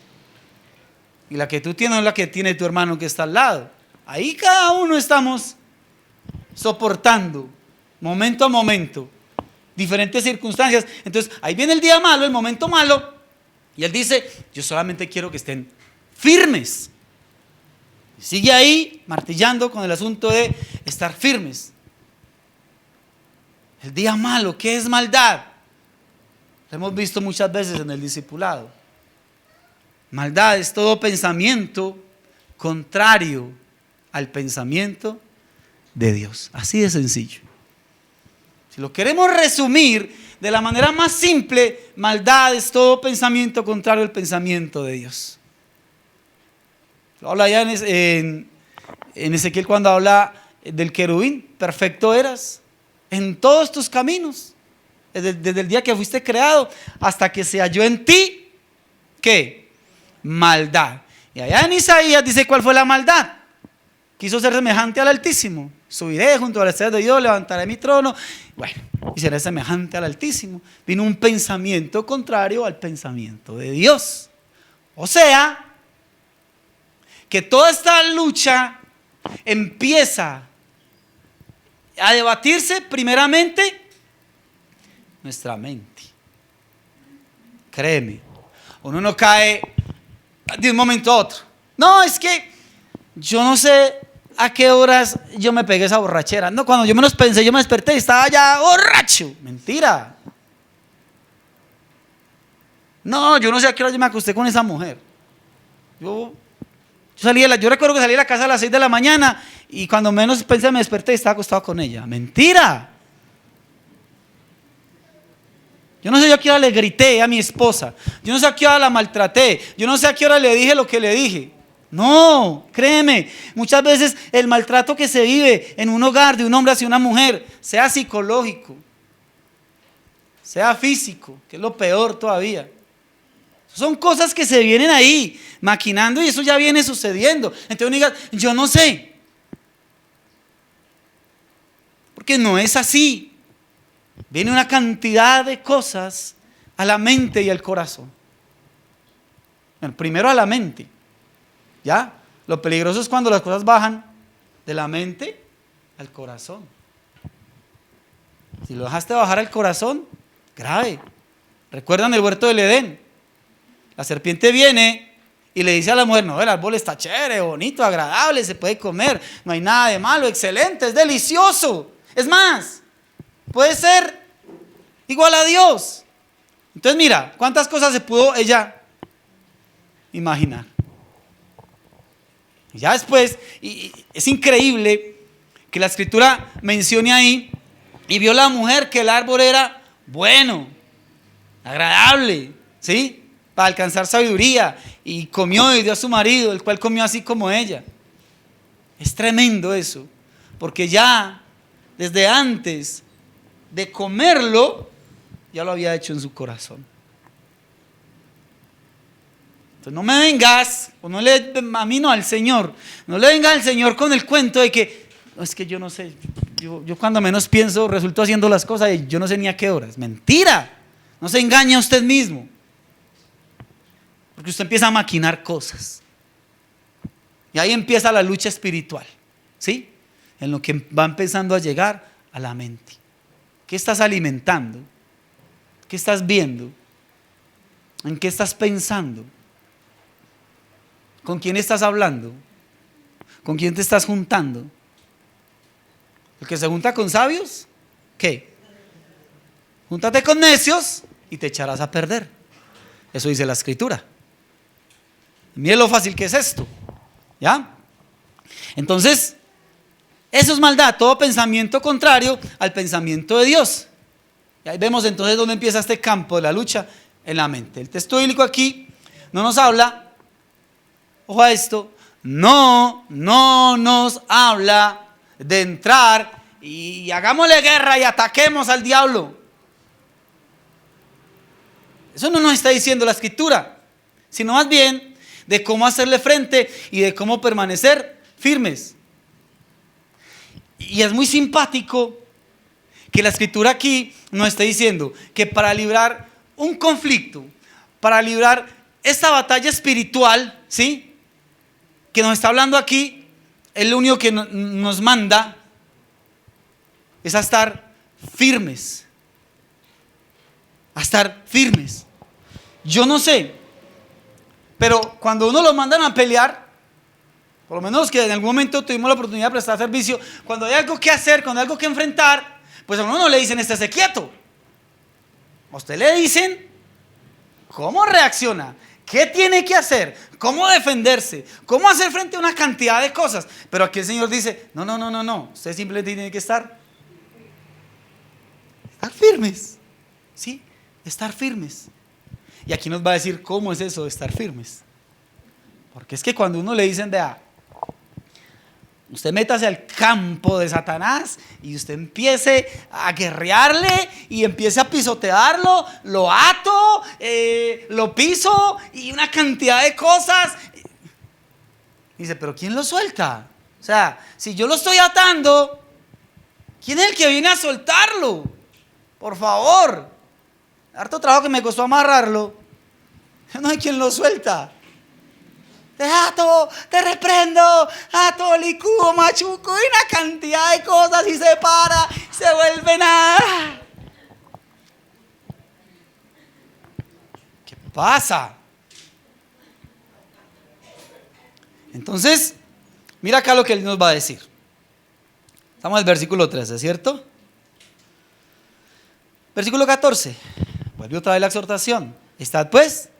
Y la que tú tienes no es la que tiene tu hermano que está al lado. Ahí cada uno estamos soportando, momento a momento, diferentes circunstancias. Entonces ahí viene el día malo, el momento malo. Y él dice: yo solamente quiero que estén firmes. Y sigue ahí martillando con el asunto de estar firmes. El día malo, ¿qué es maldad? Lo hemos visto muchas veces en el discipulado. Maldad es todo pensamiento contrario al pensamiento de Dios. Así de sencillo. Si lo queremos resumir de la manera más simple, maldad es todo pensamiento contrario al pensamiento de Dios. Lo habla ya en Ezequiel cuando habla del querubín: perfecto eras en todos tus caminos, desde el día que fuiste creado hasta que se halló en ti, ¿qué? Maldad. Y allá en Isaías dice cuál fue la maldad. Quiso ser semejante al Altísimo. Subiré junto a las estrellas de Dios, levantaré mi trono. Bueno, y seré semejante al Altísimo. Vino un pensamiento contrario al pensamiento de Dios. O sea, que toda esta lucha empieza a debatirse primeramente nuestra mente. Créeme, uno no cae de un momento a otro. No, es que yo no sé a qué horas yo me pegué esa borrachera. No, cuando yo menos pensé, yo me desperté y estaba ya borracho. Mentira. No, yo no sé a qué hora yo me acosté con esa mujer. Yo Yo recuerdo que salí de la casa a las 6 de la mañana y cuando menos pensé me desperté y estaba acostado con ella. ¡Mentira! Yo no sé a qué hora le grité a mi esposa. Yo no sé a qué hora la maltraté. Yo no sé a qué hora le dije lo que le dije. No, créeme, muchas veces el maltrato que se vive en un hogar de un hombre hacia una mujer, sea psicológico, sea físico, que es lo peor todavía. Son cosas que se vienen ahí maquinando y eso ya viene sucediendo. Entonces uno diga, yo no sé. Porque no es así. Viene una cantidad de cosas a la mente y al corazón. Bueno, primero a la mente. ¿Ya? Lo peligroso es cuando las cosas bajan de la mente al corazón. Si lo dejaste bajar al corazón, grave. ¿Recuerdan el huerto del Edén? La serpiente viene y le dice a la mujer, no, el árbol está chévere, bonito, agradable, se puede comer, no hay nada de malo, excelente, es delicioso. Es más, puede ser igual a Dios. Entonces mira, ¿cuántas cosas se pudo ella imaginar? Ya después, y es increíble que la escritura mencione ahí, y vio la mujer que el árbol era bueno, agradable, ¿sí? Para alcanzar sabiduría, y comió y dio a su marido, el cual comió así como ella. Es tremendo eso, porque ya desde antes de comerlo, ya lo había hecho en su corazón. Entonces no me vengas, o no le, a mí no, al Señor, no le venga al Señor con el cuento de que, no, es que yo no sé, yo cuando menos pienso resulto haciendo las cosas y yo no sé ni a qué horas. Mentira, no se engañe a usted mismo, porque usted empieza a maquinar cosas y ahí empieza la lucha espiritual, ¿sí? En lo que va empezando a llegar a la mente. ¿Qué estás alimentando? ¿Qué estás viendo? ¿En qué estás pensando? ¿Con quién estás hablando? ¿Con quién te estás juntando? ¿El que se junta con sabios? ¿Qué? Júntate con necios y te echarás a perder. Eso dice la escritura. Mire lo fácil que es esto. ¿Ya? Entonces, eso es maldad, todo pensamiento contrario al pensamiento de Dios. Y ahí vemos entonces dónde empieza este campo de la lucha en la mente. El texto bíblico aquí no nos habla, ojo a esto, no nos habla de entrar y hagámosle guerra y ataquemos al diablo. Eso no nos está diciendo la escritura, sino más bien de cómo hacerle frente y de cómo permanecer firmes. Y es muy simpático que la escritura aquí nos esté diciendo que para librar un conflicto, para librar esta batalla espiritual, ¿sí?, que nos está hablando aquí, el único que nos manda es a estar firmes. A estar firmes. Yo no sé, pero cuando uno lo mandan a pelear, por lo menos que en algún momento tuvimos la oportunidad de prestar servicio, cuando hay algo que hacer, cuando hay algo que enfrentar, pues a uno no le dicen estése quieto. A usted le dicen cómo reacciona, qué tiene que hacer, cómo defenderse, cómo hacer frente a una cantidad de cosas. Pero aquí el Señor dice, no, usted simplemente tiene que estar firmes, ¿sí? Estar firmes. Y aquí nos va a decir cómo es eso de estar firmes. Porque es que cuando uno le dicen usted métase al campo de Satanás y usted empiece a guerrearle y empiece a pisotearlo, lo ato, lo piso y una cantidad de cosas. Dice, pero ¿quién lo suelta? O sea, si yo lo estoy atando, ¿quién es el que viene a soltarlo? Por favor. Harto trabajo que me costó amarrarlo. No hay quien lo suelta. Te ato, te reprendo, ato, licudo, machuco y una cantidad de cosas y se para, se vuelve nada. ¿Qué pasa? Entonces, mira acá lo que él nos va a decir. Estamos en el versículo 13, ¿cierto? Versículo 14. Vuelve otra vez la exhortación. Estad pues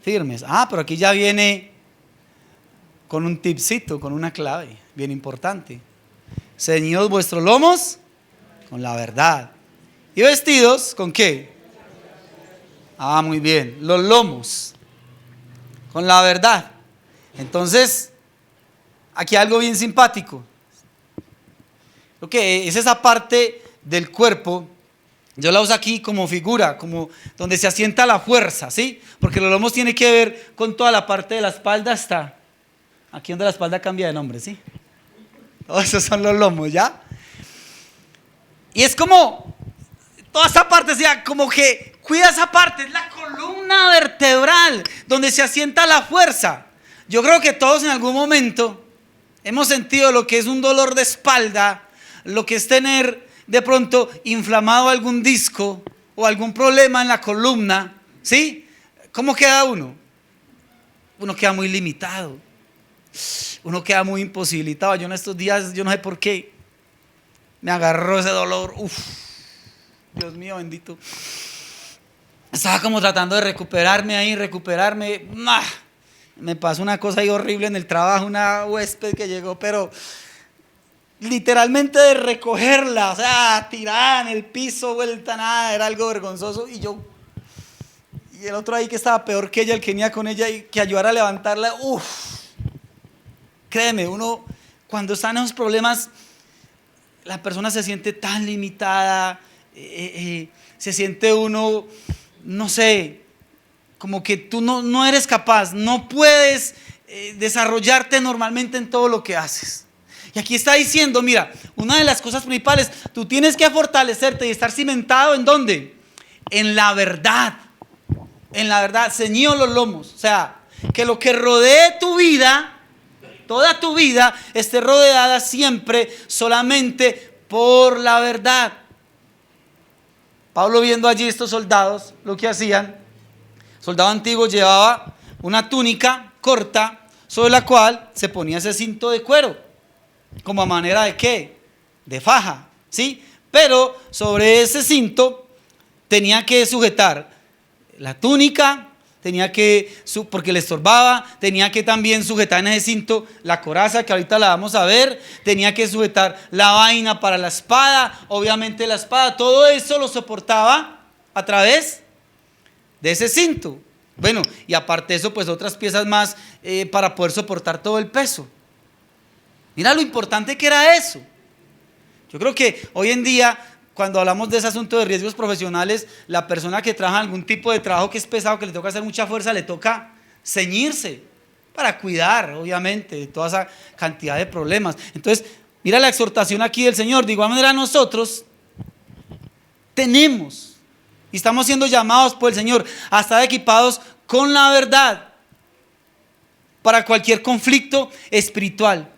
firmes. Pero aquí ya viene con un tipcito, con una clave bien importante. Ceñidos vuestros lomos con la verdad. ¿Y vestidos con qué? Ah, muy bien, los lomos con la verdad. Entonces, aquí algo bien simpático. Lo que es esa parte del cuerpo, yo la uso aquí como figura, como donde se asienta la fuerza, ¿sí? Porque los lomos tiene que ver con toda la parte de la espalda hasta aquí donde la espalda cambia de nombre, ¿sí? Todos esos son los lomos, ¿ya? Y es como toda esa parte, o sea, como que cuida esa parte, es la columna vertebral donde se asienta la fuerza. Yo creo que todos en algún momento hemos sentido lo que es un dolor de espalda, lo que es tener de pronto inflamado algún disco o algún problema en la columna, ¿sí? ¿Cómo queda uno? Uno queda muy limitado, uno queda muy imposibilitado. Yo en estos días, yo no sé por qué, me agarró ese dolor, Dios mío bendito. Estaba como tratando de recuperarme. Me pasó una cosa ahí horrible en el trabajo, una huésped que llegó, pero literalmente de recogerla, o sea, tirada en el piso, vuelta, nada, era algo vergonzoso. Y el otro ahí que estaba peor que ella, el que venía con ella y que ayudara a levantarla, créeme, uno cuando está en esos problemas, la persona se siente tan limitada, se siente uno, no sé, como que tú no eres capaz, no puedes desarrollarte normalmente en todo lo que haces. Y aquí está diciendo, mira, una de las cosas principales, tú tienes que fortalecerte y estar cimentado ¿en dónde? En la verdad, ceñido los lomos, o sea, que lo que rodee tu vida, toda tu vida, esté rodeada siempre solamente por la verdad. Pablo, viendo allí estos soldados, lo que hacían, soldado antiguo llevaba una túnica corta sobre la cual se ponía ese cinto de cuero, como a manera de ¿qué? De faja, ¿sí? Pero sobre ese cinto tenía que sujetar la túnica, porque le estorbaba, tenía que también sujetar en ese cinto la coraza, que ahorita la vamos a ver, tenía que sujetar la vaina para la espada, obviamente la espada, todo eso lo soportaba a través de ese cinto. Bueno, y aparte de eso, pues otras piezas más para poder soportar todo el peso. Mira lo importante que era eso. Yo creo que hoy en día, cuando hablamos de ese asunto de riesgos profesionales, la persona que trabaja en algún tipo de trabajo que es pesado, que le toca hacer mucha fuerza, le toca ceñirse para cuidar, obviamente, de toda esa cantidad de problemas. Entonces, mira la exhortación aquí del Señor. De igual manera nosotros tenemos y estamos siendo llamados por el Señor a estar equipados con la verdad para cualquier conflicto espiritual.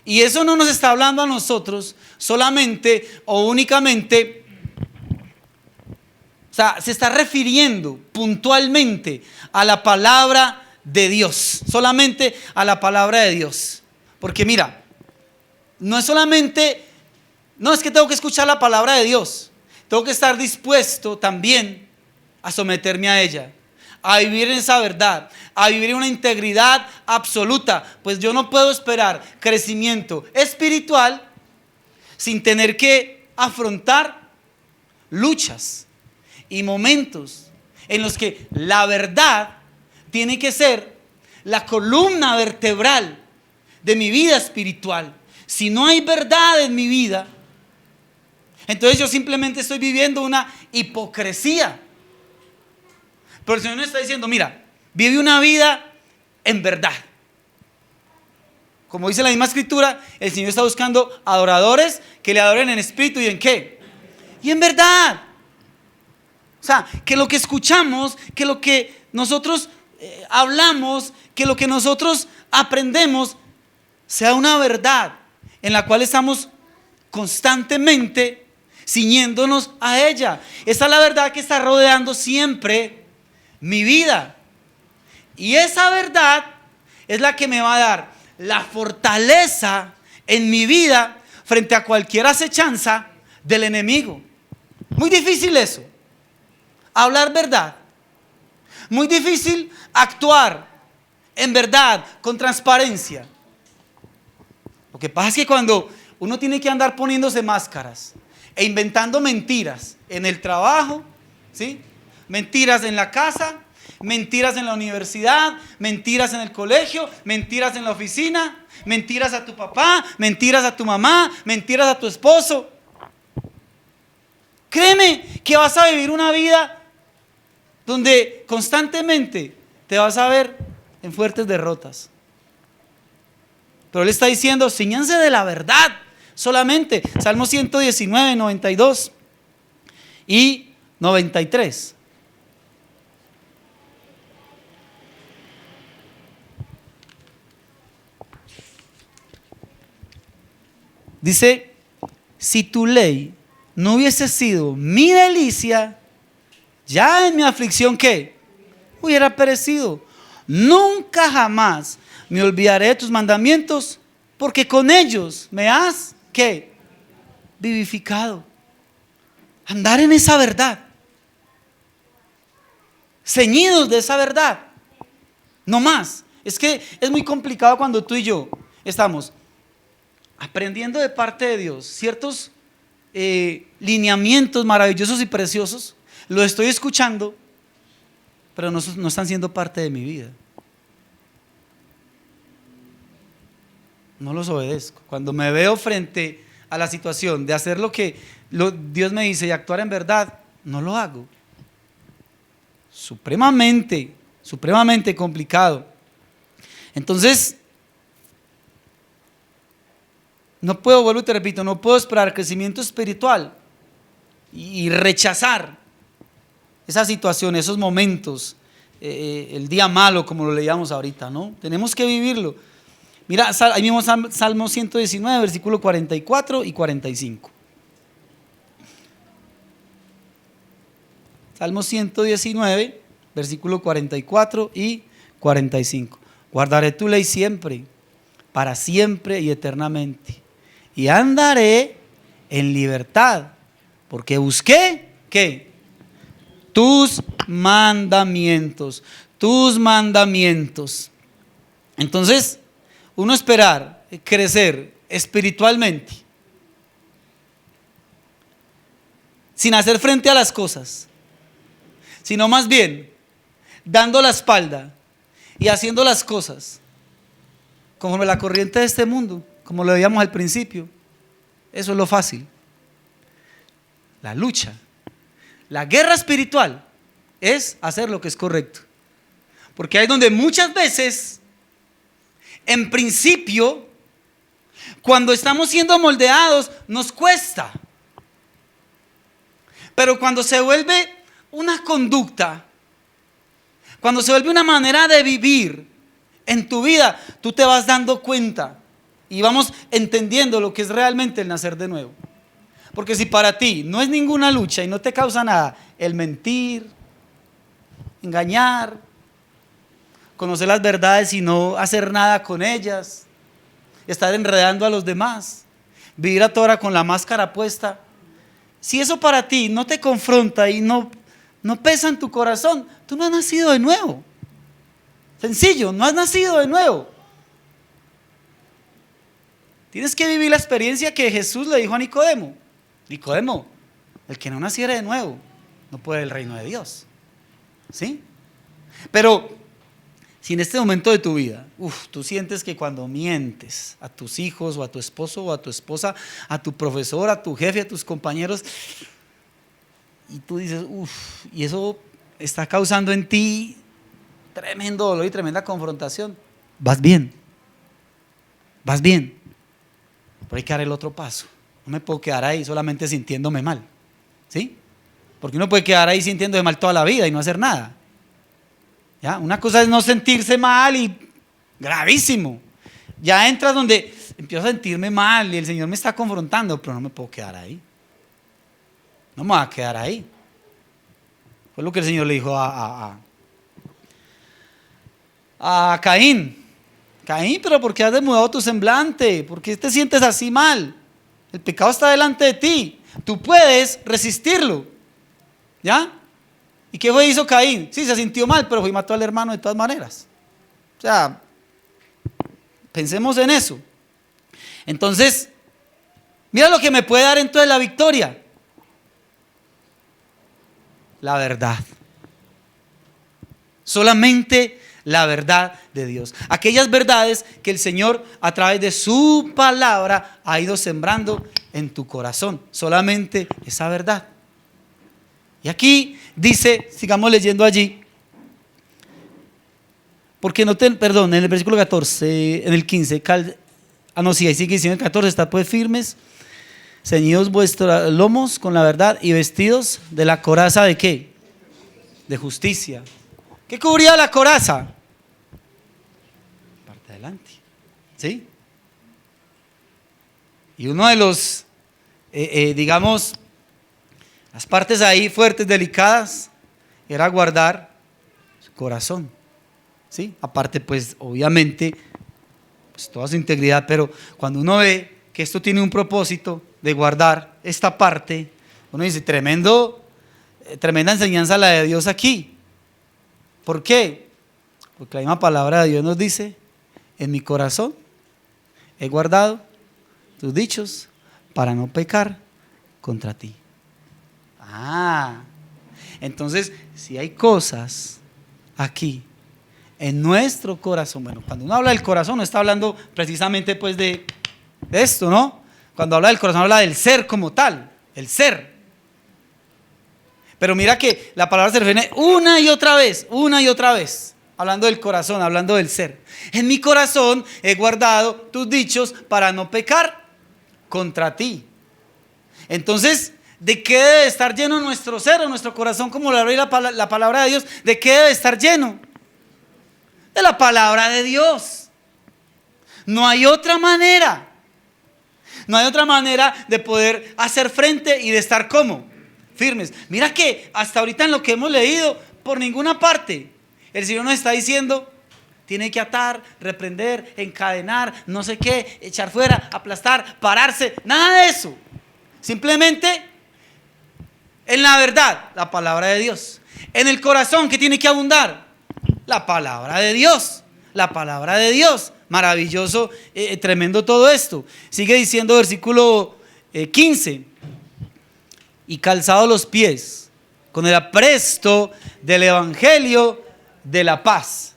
Y eso no nos está hablando a nosotros solamente o únicamente, o sea, se está refiriendo puntualmente a la palabra de Dios, solamente a la palabra de Dios. Porque mira, no es solamente, no es que tengo que escuchar la palabra de Dios, tengo que estar dispuesto también a someterme a ella, a vivir en esa verdad, a vivir en una integridad absoluta, pues yo no puedo esperar crecimiento espiritual sin tener que afrontar luchas y momentos en los que la verdad tiene que ser la columna vertebral de mi vida espiritual. Si no hay verdad en mi vida, entonces yo simplemente estoy viviendo una hipocresía. Pero el Señor nos está diciendo, mira, vive una vida en verdad. Como dice la misma escritura, el Señor está buscando adoradores que le adoren en espíritu y en ¿qué? Y en verdad. O sea, que lo que escuchamos, que lo que nosotros hablamos, que lo que nosotros aprendemos sea una verdad en la cual estamos constantemente ciñéndonos a ella. Esa es la verdad que está rodeando siempre mi vida. Y esa verdad es la que me va a dar la fortaleza en mi vida frente a cualquier acechanza del enemigo. Muy difícil eso, hablar verdad. Muy difícil actuar en verdad, con transparencia. Lo que pasa es que cuando uno tiene que andar poniéndose máscaras e inventando mentiras en el trabajo, ¿sí? Mentiras en la casa, mentiras en la universidad, mentiras en el colegio, mentiras en la oficina, mentiras a tu papá, mentiras a tu mamá, mentiras a tu esposo. Créeme que vas a vivir una vida donde constantemente te vas a ver en fuertes derrotas. Pero él está diciendo, cíñanse de la verdad solamente. Salmo 119, 92 y 93. Dice, si tu ley no hubiese sido mi delicia, ya en mi aflicción, ¿qué? Hubiera perecido. Nunca jamás me olvidaré de tus mandamientos, porque con ellos me has, ¿qué? Vivificado. Andar en esa verdad, ceñidos de esa verdad, no más. Es que es muy complicado cuando tú y yo estamos aprendiendo de parte de Dios ciertos lineamientos maravillosos y preciosos, lo estoy escuchando, pero no están siendo parte de mi vida. No los obedezco. Cuando me veo frente a la situación de hacer lo que Dios me dice y actuar en verdad, no lo hago. Supremamente complicado. Entonces, no puedo, vuelvo y te repito, no puedo esperar crecimiento espiritual y rechazar esa situación, esos momentos, el día malo, como lo leíamos ahorita, ¿no? Tenemos que vivirlo. Mira, ahí mismo Salmo 119, versículo 44 y 45. Salmo 119, versículo 44 y 45. Guardaré tu ley siempre, para siempre y eternamente. Y andaré en libertad, porque busqué, ¿qué? Tus mandamientos, tus mandamientos. Entonces, uno esperar crecer espiritualmente sin hacer frente a las cosas, sino más bien dando la espalda y haciendo las cosas conforme la corriente de este mundo, como lo veíamos al principio. Eso es lo fácil. La lucha, la guerra espiritual es hacer lo que es correcto, porque hay donde muchas veces, en principio, cuando estamos siendo moldeados, nos cuesta. Pero cuando se vuelve una conducta, cuando se vuelve una manera de vivir en tu vida, tú te vas dando cuenta y vamos entendiendo lo que es realmente el nacer de nuevo. Porque si para ti no es ninguna lucha y no te causa nada el mentir, engañar, conocer las verdades y no hacer nada con ellas, estar enredando a los demás, vivir a toda hora con la máscara puesta, si eso para ti no te confronta y no pesa en tu corazón, tú no has nacido de nuevo. Sencillo, no has nacido de nuevo. Tienes que vivir la experiencia que Jesús le dijo a Nicodemo. Nicodemo, el que no naciera de nuevo no puede ver el reino de Dios. ¿Sí? Pero si en este momento de tu vida, tú sientes que cuando mientes a tus hijos o a tu esposo o a tu esposa, a tu profesor, a tu jefe, a tus compañeros, y tú dices, y eso está causando en ti tremendo dolor y tremenda confrontación, vas bien, pero hay que dar el otro paso. No me puedo quedar ahí solamente sintiéndome mal, ¿sí? Porque uno puede quedar ahí sintiéndose mal toda la vida y no hacer nada. ¿Ya? Una cosa es no sentirse mal y gravísimo. Ya entras donde empiezo a sentirme mal y el Señor me está confrontando, pero no me puedo quedar ahí. No me voy a quedar ahí. Fue lo que el Señor le dijo a Caín. Caín, pero ¿por qué has demudado tu semblante? ¿Por qué te sientes así mal? El pecado está delante de ti. Tú puedes resistirlo. ¿Ya? ¿Y qué hizo Caín? Sí, se sintió mal, pero fue y mató al hermano de todas maneras. O sea, pensemos en eso. Entonces, mira lo que me puede dar entonces la victoria. La verdad. Solamente la verdad de Dios. Aquellas verdades que el Señor a través de su palabra ha ido sembrando en tu corazón. Solamente esa verdad. Y aquí dice, sigamos leyendo allí. Porque perdón, en el versículo 14, en el 15, ahí sigue diciendo el 14, está pues firmes, ceñidos vuestros lomos con la verdad y vestidos de la coraza ¿de qué? De justicia. ¿Qué cubría la coraza? Parte adelante, ¿sí? Y uno de los, digamos, las partes ahí fuertes, delicadas, era guardar su corazón, ¿sí? Aparte, pues, obviamente, pues, toda su integridad, pero cuando uno ve que esto tiene un propósito de guardar esta parte, uno dice, tremenda enseñanza la de Dios aquí. ¿Por qué? Porque la misma palabra de Dios nos dice, en mi corazón he guardado tus dichos para no pecar contra ti. Entonces, si hay cosas aquí en nuestro corazón, bueno, cuando uno habla del corazón no está hablando precisamente pues de esto, ¿no? Cuando habla del corazón habla del ser como tal, el ser. Pero mira que la palabra se refiere una y otra vez, hablando del corazón, hablando del ser. En mi corazón he guardado tus dichos para no pecar contra ti. Entonces, ¿de qué debe estar lleno nuestro ser o nuestro corazón, como lo habla la palabra de Dios? ¿De qué debe estar lleno? De la palabra de Dios. No hay otra manera. No hay otra manera de poder hacer frente y de estar como firmes. Mira que hasta ahorita en lo que hemos leído, por ninguna parte el Señor nos está diciendo, tiene que atar, reprender, encadenar, no sé qué, echar fuera, aplastar, pararse, nada de eso. Simplemente en la verdad, la palabra de Dios. En el corazón, ¿qué tiene que abundar? La palabra de Dios. La palabra de Dios. Maravilloso, tremendo todo esto. Sigue diciendo versículo 15. Y calzados los pies con el apresto del evangelio de la paz.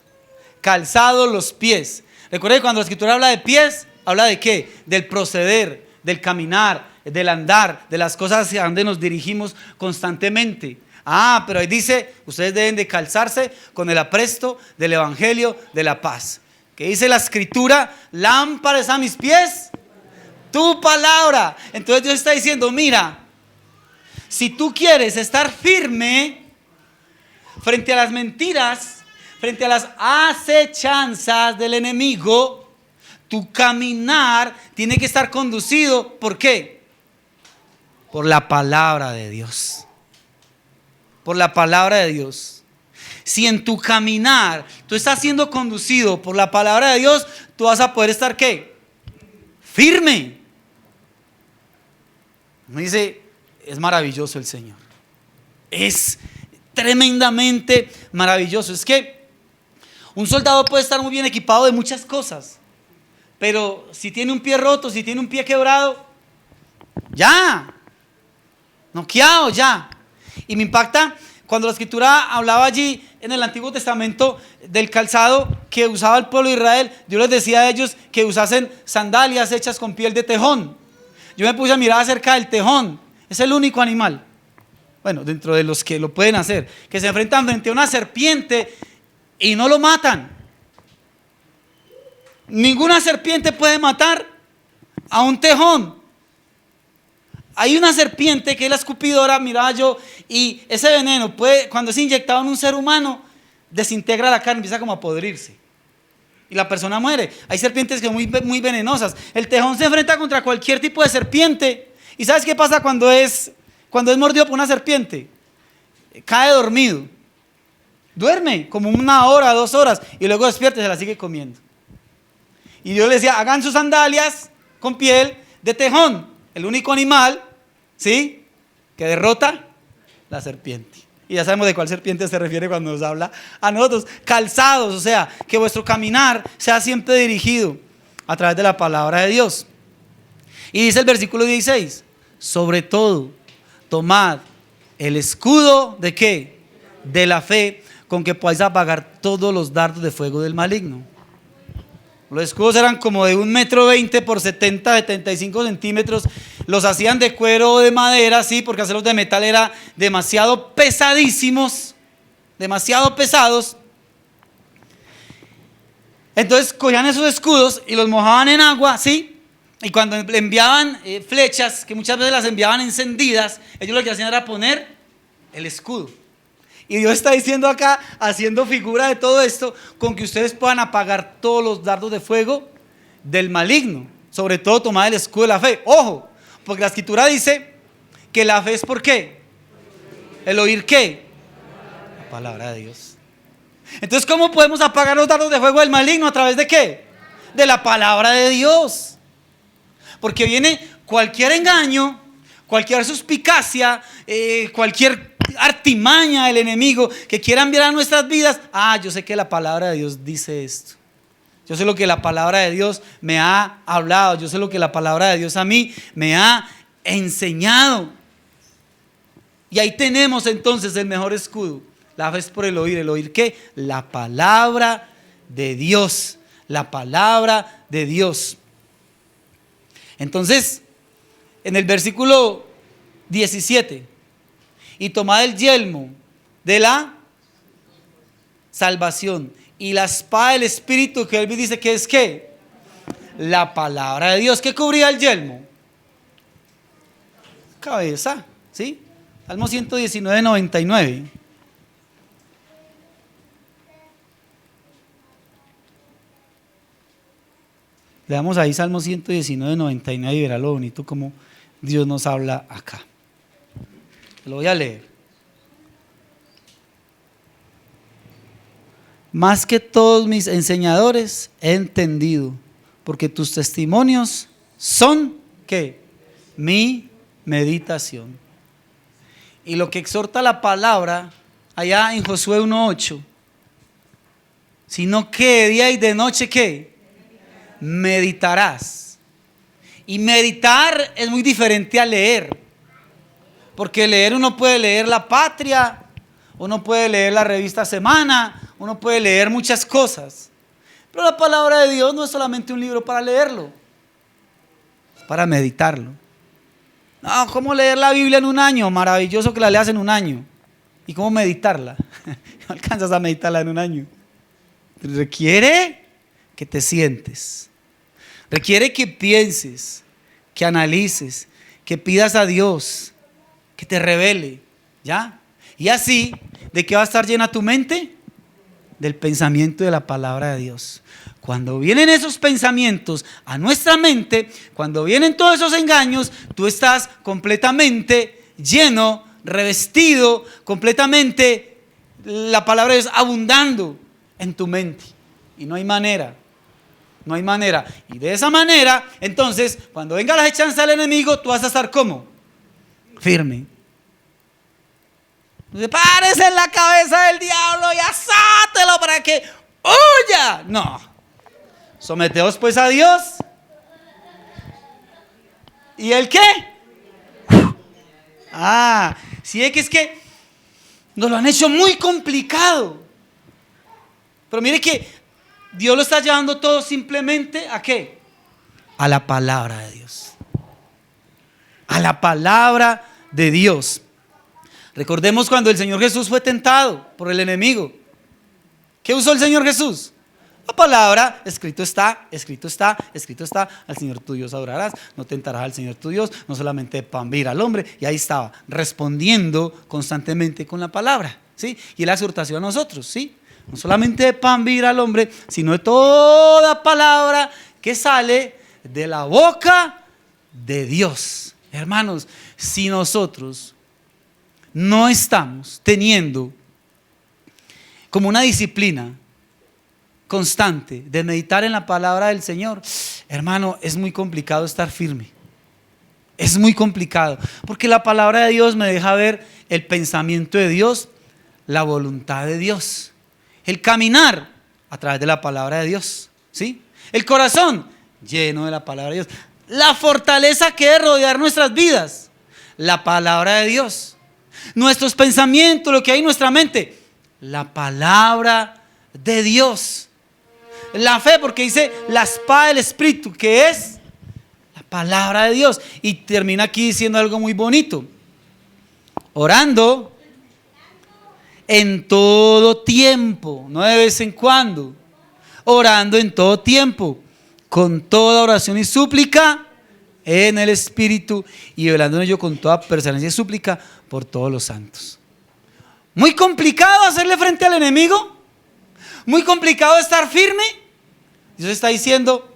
Calzados los pies. Recuerda que cuando la escritura habla de pies, habla de qué? Del proceder, del caminar, del andar, de las cosas hacia donde nos dirigimos constantemente. Pero ahí dice, ustedes deben de calzarse con el apresto del evangelio de la paz. ¿Qué dice la escritura? Lámparas a mis pies, tu palabra. Entonces Dios está diciendo, mira, si tú quieres estar firme frente a las mentiras, frente a las acechanzas del enemigo, tu caminar tiene que estar conducido, ¿por qué? Por la palabra de Dios. Por la palabra de Dios. Si en tu caminar tú estás siendo conducido por la palabra de Dios, tú vas a poder estar ¿qué? Firme. Me dice, es maravilloso el Señor. Es tremendamente maravilloso. Es que un soldado puede estar muy bien equipado de muchas cosas, pero si tiene un pie roto, si tiene un pie quebrado, ya, noqueado ya. Y me impacta cuando la escritura hablaba allí en el Antiguo Testamento del calzado que usaba el pueblo de Israel. Dios les decía a ellos que usasen sandalias hechas con piel de tejón. Yo me puse a mirar acerca del tejón. Es el único animal, bueno, dentro de los que lo pueden hacer, que se enfrentan frente a una serpiente y no lo matan. Ninguna serpiente puede matar a un tejón. Hay una serpiente que es la escupidora, miraba yo, y ese veneno puede, cuando es inyectado en un ser humano, desintegra la carne, empieza como a podrirse y la persona muere. Hay serpientes que son muy venenosas. El tejón se enfrenta contra cualquier tipo de serpiente. ¿Y sabes qué pasa cuando es mordido por una serpiente? Cae dormido, duerme como 1 hora, 2 horas, y luego despierta y se la sigue comiendo. Y Dios le decía, hagan sus sandalias con piel de tejón. El único animal, ¿sí?, que derrota la serpiente. Y ya sabemos de cuál serpiente se refiere cuando nos habla a nosotros. Calzados, o sea, que vuestro caminar sea siempre dirigido a través de la palabra de Dios. Y dice el versículo 16, sobre todo, tomad el escudo ¿de qué? De la fe, con que podáis apagar todos los dardos de fuego del maligno. Los escudos eran como de 1,20 m por 75 centímetros. Los hacían de cuero o de madera, sí, porque hacerlos de metal era demasiado pesadísimos, demasiado pesados. Entonces cogían esos escudos y los mojaban en agua, sí. Y cuando le enviaban flechas, que muchas veces las enviaban encendidas, ellos lo que hacían era poner el escudo. Y Dios está diciendo acá, haciendo figura de todo esto, con que ustedes puedan apagar todos los dardos de fuego del maligno. Sobre todo tomar el escudo de la fe. Ojo, porque la escritura dice que la fe es ¿por qué? ¿El oír qué? La palabra de Dios. Entonces, ¿cómo podemos apagar los dardos de fuego del maligno? ¿A través de qué? De la palabra de Dios. Porque viene cualquier engaño, cualquier suspicacia, cualquier artimaña del enemigo que quiera enviar a nuestras vidas. Yo sé que la palabra de Dios dice esto. Yo sé lo que la palabra de Dios me ha hablado. Yo sé lo que la palabra de Dios a mí me ha enseñado. Y ahí tenemos entonces el mejor escudo. La fe es por el oír. ¿El oír qué? La palabra de Dios. La palabra de Dios. Entonces, en el versículo 17, y tomad el yelmo de la salvación y la espada del Espíritu, que él dice que es ¿qué? La palabra de Dios. ¿Qué cubría el yelmo? Cabeza, ¿sí? Salmo 119, 99. Leamos ahí Salmo 119, 99 y verá lo bonito como Dios nos habla acá. Lo voy a leer. Más que todos mis enseñadores he entendido, porque tus testimonios son ¿qué? Mi meditación. Y lo que exhorta la palabra allá en Josué 1:8, sino que de día y de noche ¿qué? Meditarás. Y meditar es muy diferente a leer, porque leer uno puede leer La Patria, uno puede leer la revista Semana, uno puede leer muchas cosas, pero la palabra de Dios no es solamente un libro para leerlo, es para meditarlo. No, ¿cómo leer la Biblia en un año? Maravilloso que la leas en un año. ¿Y cómo meditarla? No alcanzas a meditarla en un año. Requiere que te sientes, requiere que pienses, que analices, que pidas a Dios que te revele, ¿ya? Y así, ¿de qué va a estar llena tu mente? Del pensamiento de la palabra de Dios. Cuando vienen esos pensamientos a nuestra mente, cuando vienen todos esos engaños, tú estás completamente lleno, revestido, completamente, la palabra es abundando en tu mente. Y no hay manera. No hay manera. Y de esa manera, entonces, cuando venga la hechanza del enemigo, tú vas a estar ¿cómo? Firme. Párese en la cabeza del diablo y asátelo para que huya. No. Someteos pues a Dios. ¿Y el qué? Sí, es que nos lo han hecho muy complicado. Pero mire que Dios lo está llevando todo simplemente ¿a qué? A la palabra de Dios. A la palabra de Dios. Recordemos cuando el Señor Jesús fue tentado por el enemigo. ¿Qué usó el Señor Jesús? La palabra, escrito está, escrito está, escrito está, al Señor tu Dios adorarás, no tentarás al Señor tu Dios, no solamente de pan vivirá al hombre. Y ahí estaba, respondiendo constantemente con la palabra, ¿sí? Y la exhortación a nosotros, ¿sí? No solamente de pan vivirá al hombre, sino de toda palabra que sale de la boca de Dios. Hermanos, si nosotros no estamos teniendo como una disciplina constante de meditar en la palabra del Señor, hermano, es muy complicado estar firme. Es muy complicado, porque la palabra de Dios me deja ver el pensamiento de Dios la voluntad de Dios. El caminar a través de la palabra de Dios, ¿sí? El corazón lleno de la palabra de Dios. La fortaleza que es rodear nuestras vidas, la palabra de Dios. Nuestros pensamientos, lo que hay en nuestra mente, la palabra de Dios. La fe, porque dice la espada del Espíritu, que es la palabra de Dios. Y termina aquí diciendo algo muy bonito: orando en todo tiempo, no de vez en cuando, orando en todo tiempo, con toda oración y súplica en el Espíritu, y velando en ello con toda perseverancia y súplica por todos los santos. Muy complicado hacerle frente al enemigo, muy complicado estar firme. Dios está diciendo: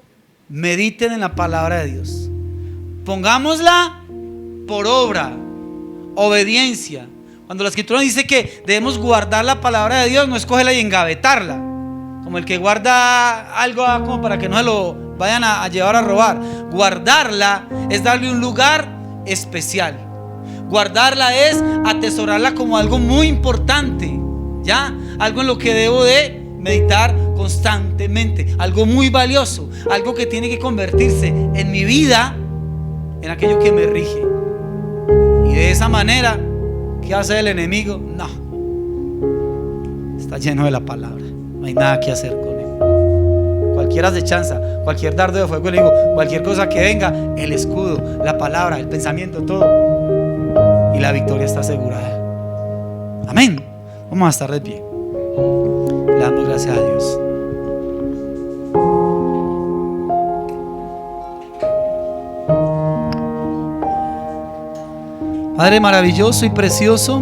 mediten en la palabra de Dios, pongámosla por obra, obediencia. Cuando la Escritura dice que debemos guardar la palabra de Dios, no es cogerla y engavetarla, como el que guarda algo como para que no se lo vayan a llevar a robar. Guardarla es darle un lugar especial. Guardarla es atesorarla como algo muy importante, ¿ya? Algo en lo que debo de meditar constantemente, algo muy valioso, algo que tiene que convertirse en mi vida, en aquello que me rige. Y de esa manera, ¿qué hace el enemigo? No, está lleno de la palabra, no hay nada que hacer con él. Cualquier acechanza, cualquier dardo de fuego enemigo, cualquier cosa que venga, el escudo, la palabra, el pensamiento, todo, y la victoria está asegurada. Amén. Vamos a estar de pie. Le damos gracias a Dios. Padre maravilloso y precioso,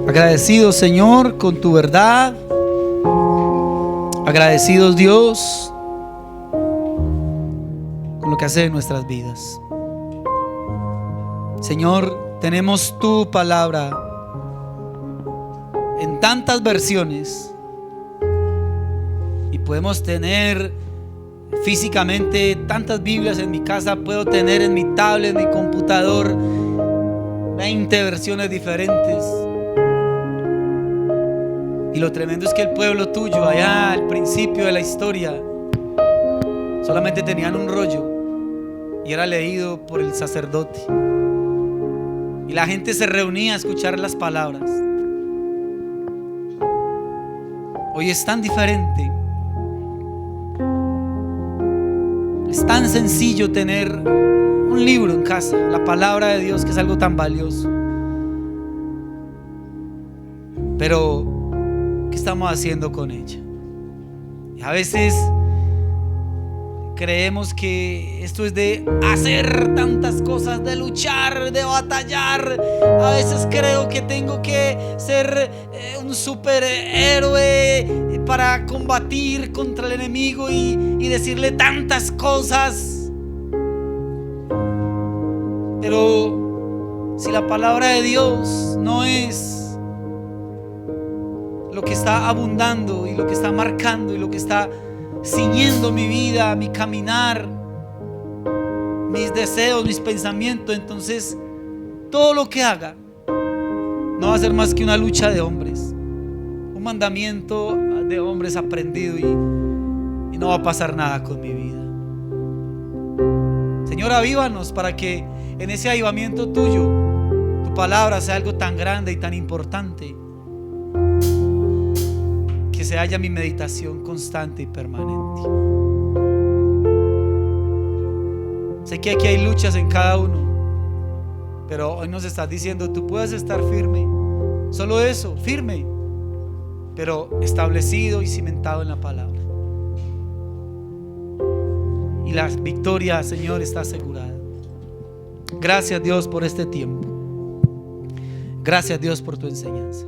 agradecido, Señor, con tu verdad, agradecidos, Dios, con lo que hace en nuestras vidas. Señor, tenemos tu palabra en tantas versiones, y podemos tener físicamente tantas Biblias. En mi casa puedo tener en mi tablet, en mi computador, 20 versiones diferentes. Y lo tremendo es que el pueblo tuyo, allá al principio de la historia, solamente tenían un rollo y era leído por el sacerdote, y la gente se reunía a escuchar las palabras. Hoy es tan diferente. Es tan sencillo tener un libro en casa, la palabra de Dios, que es algo tan valioso. Pero ¿qué estamos haciendo con ella? Y a veces creemos que esto es de hacer tantas cosas, de luchar, de batallar. A veces creo que tengo que ser un superhéroe para combatir contra el enemigo y decirle tantas cosas. Pero si la palabra de Dios no es lo que está abundando y lo que está marcando y lo que está ciñendo mi vida, mi caminar, mis deseos, mis pensamientos, entonces todo lo que haga no va a ser más que una lucha de hombres, un mandamiento de hombres aprendido, y no va a pasar nada con mi vida. Señor, avívanos para que en ese avivamiento tuyo, tu palabra sea algo tan grande y tan importante, que se haya mi meditación constante y permanente. Sé que aquí hay luchas en cada uno, pero hoy nos estás diciendo: tú puedes estar firme, solo eso, firme, pero establecido y cimentado en la palabra. Y la victoria, Señor, está asegurada. Gracias, Dios, por este tiempo. Gracias, Dios, por tu enseñanza.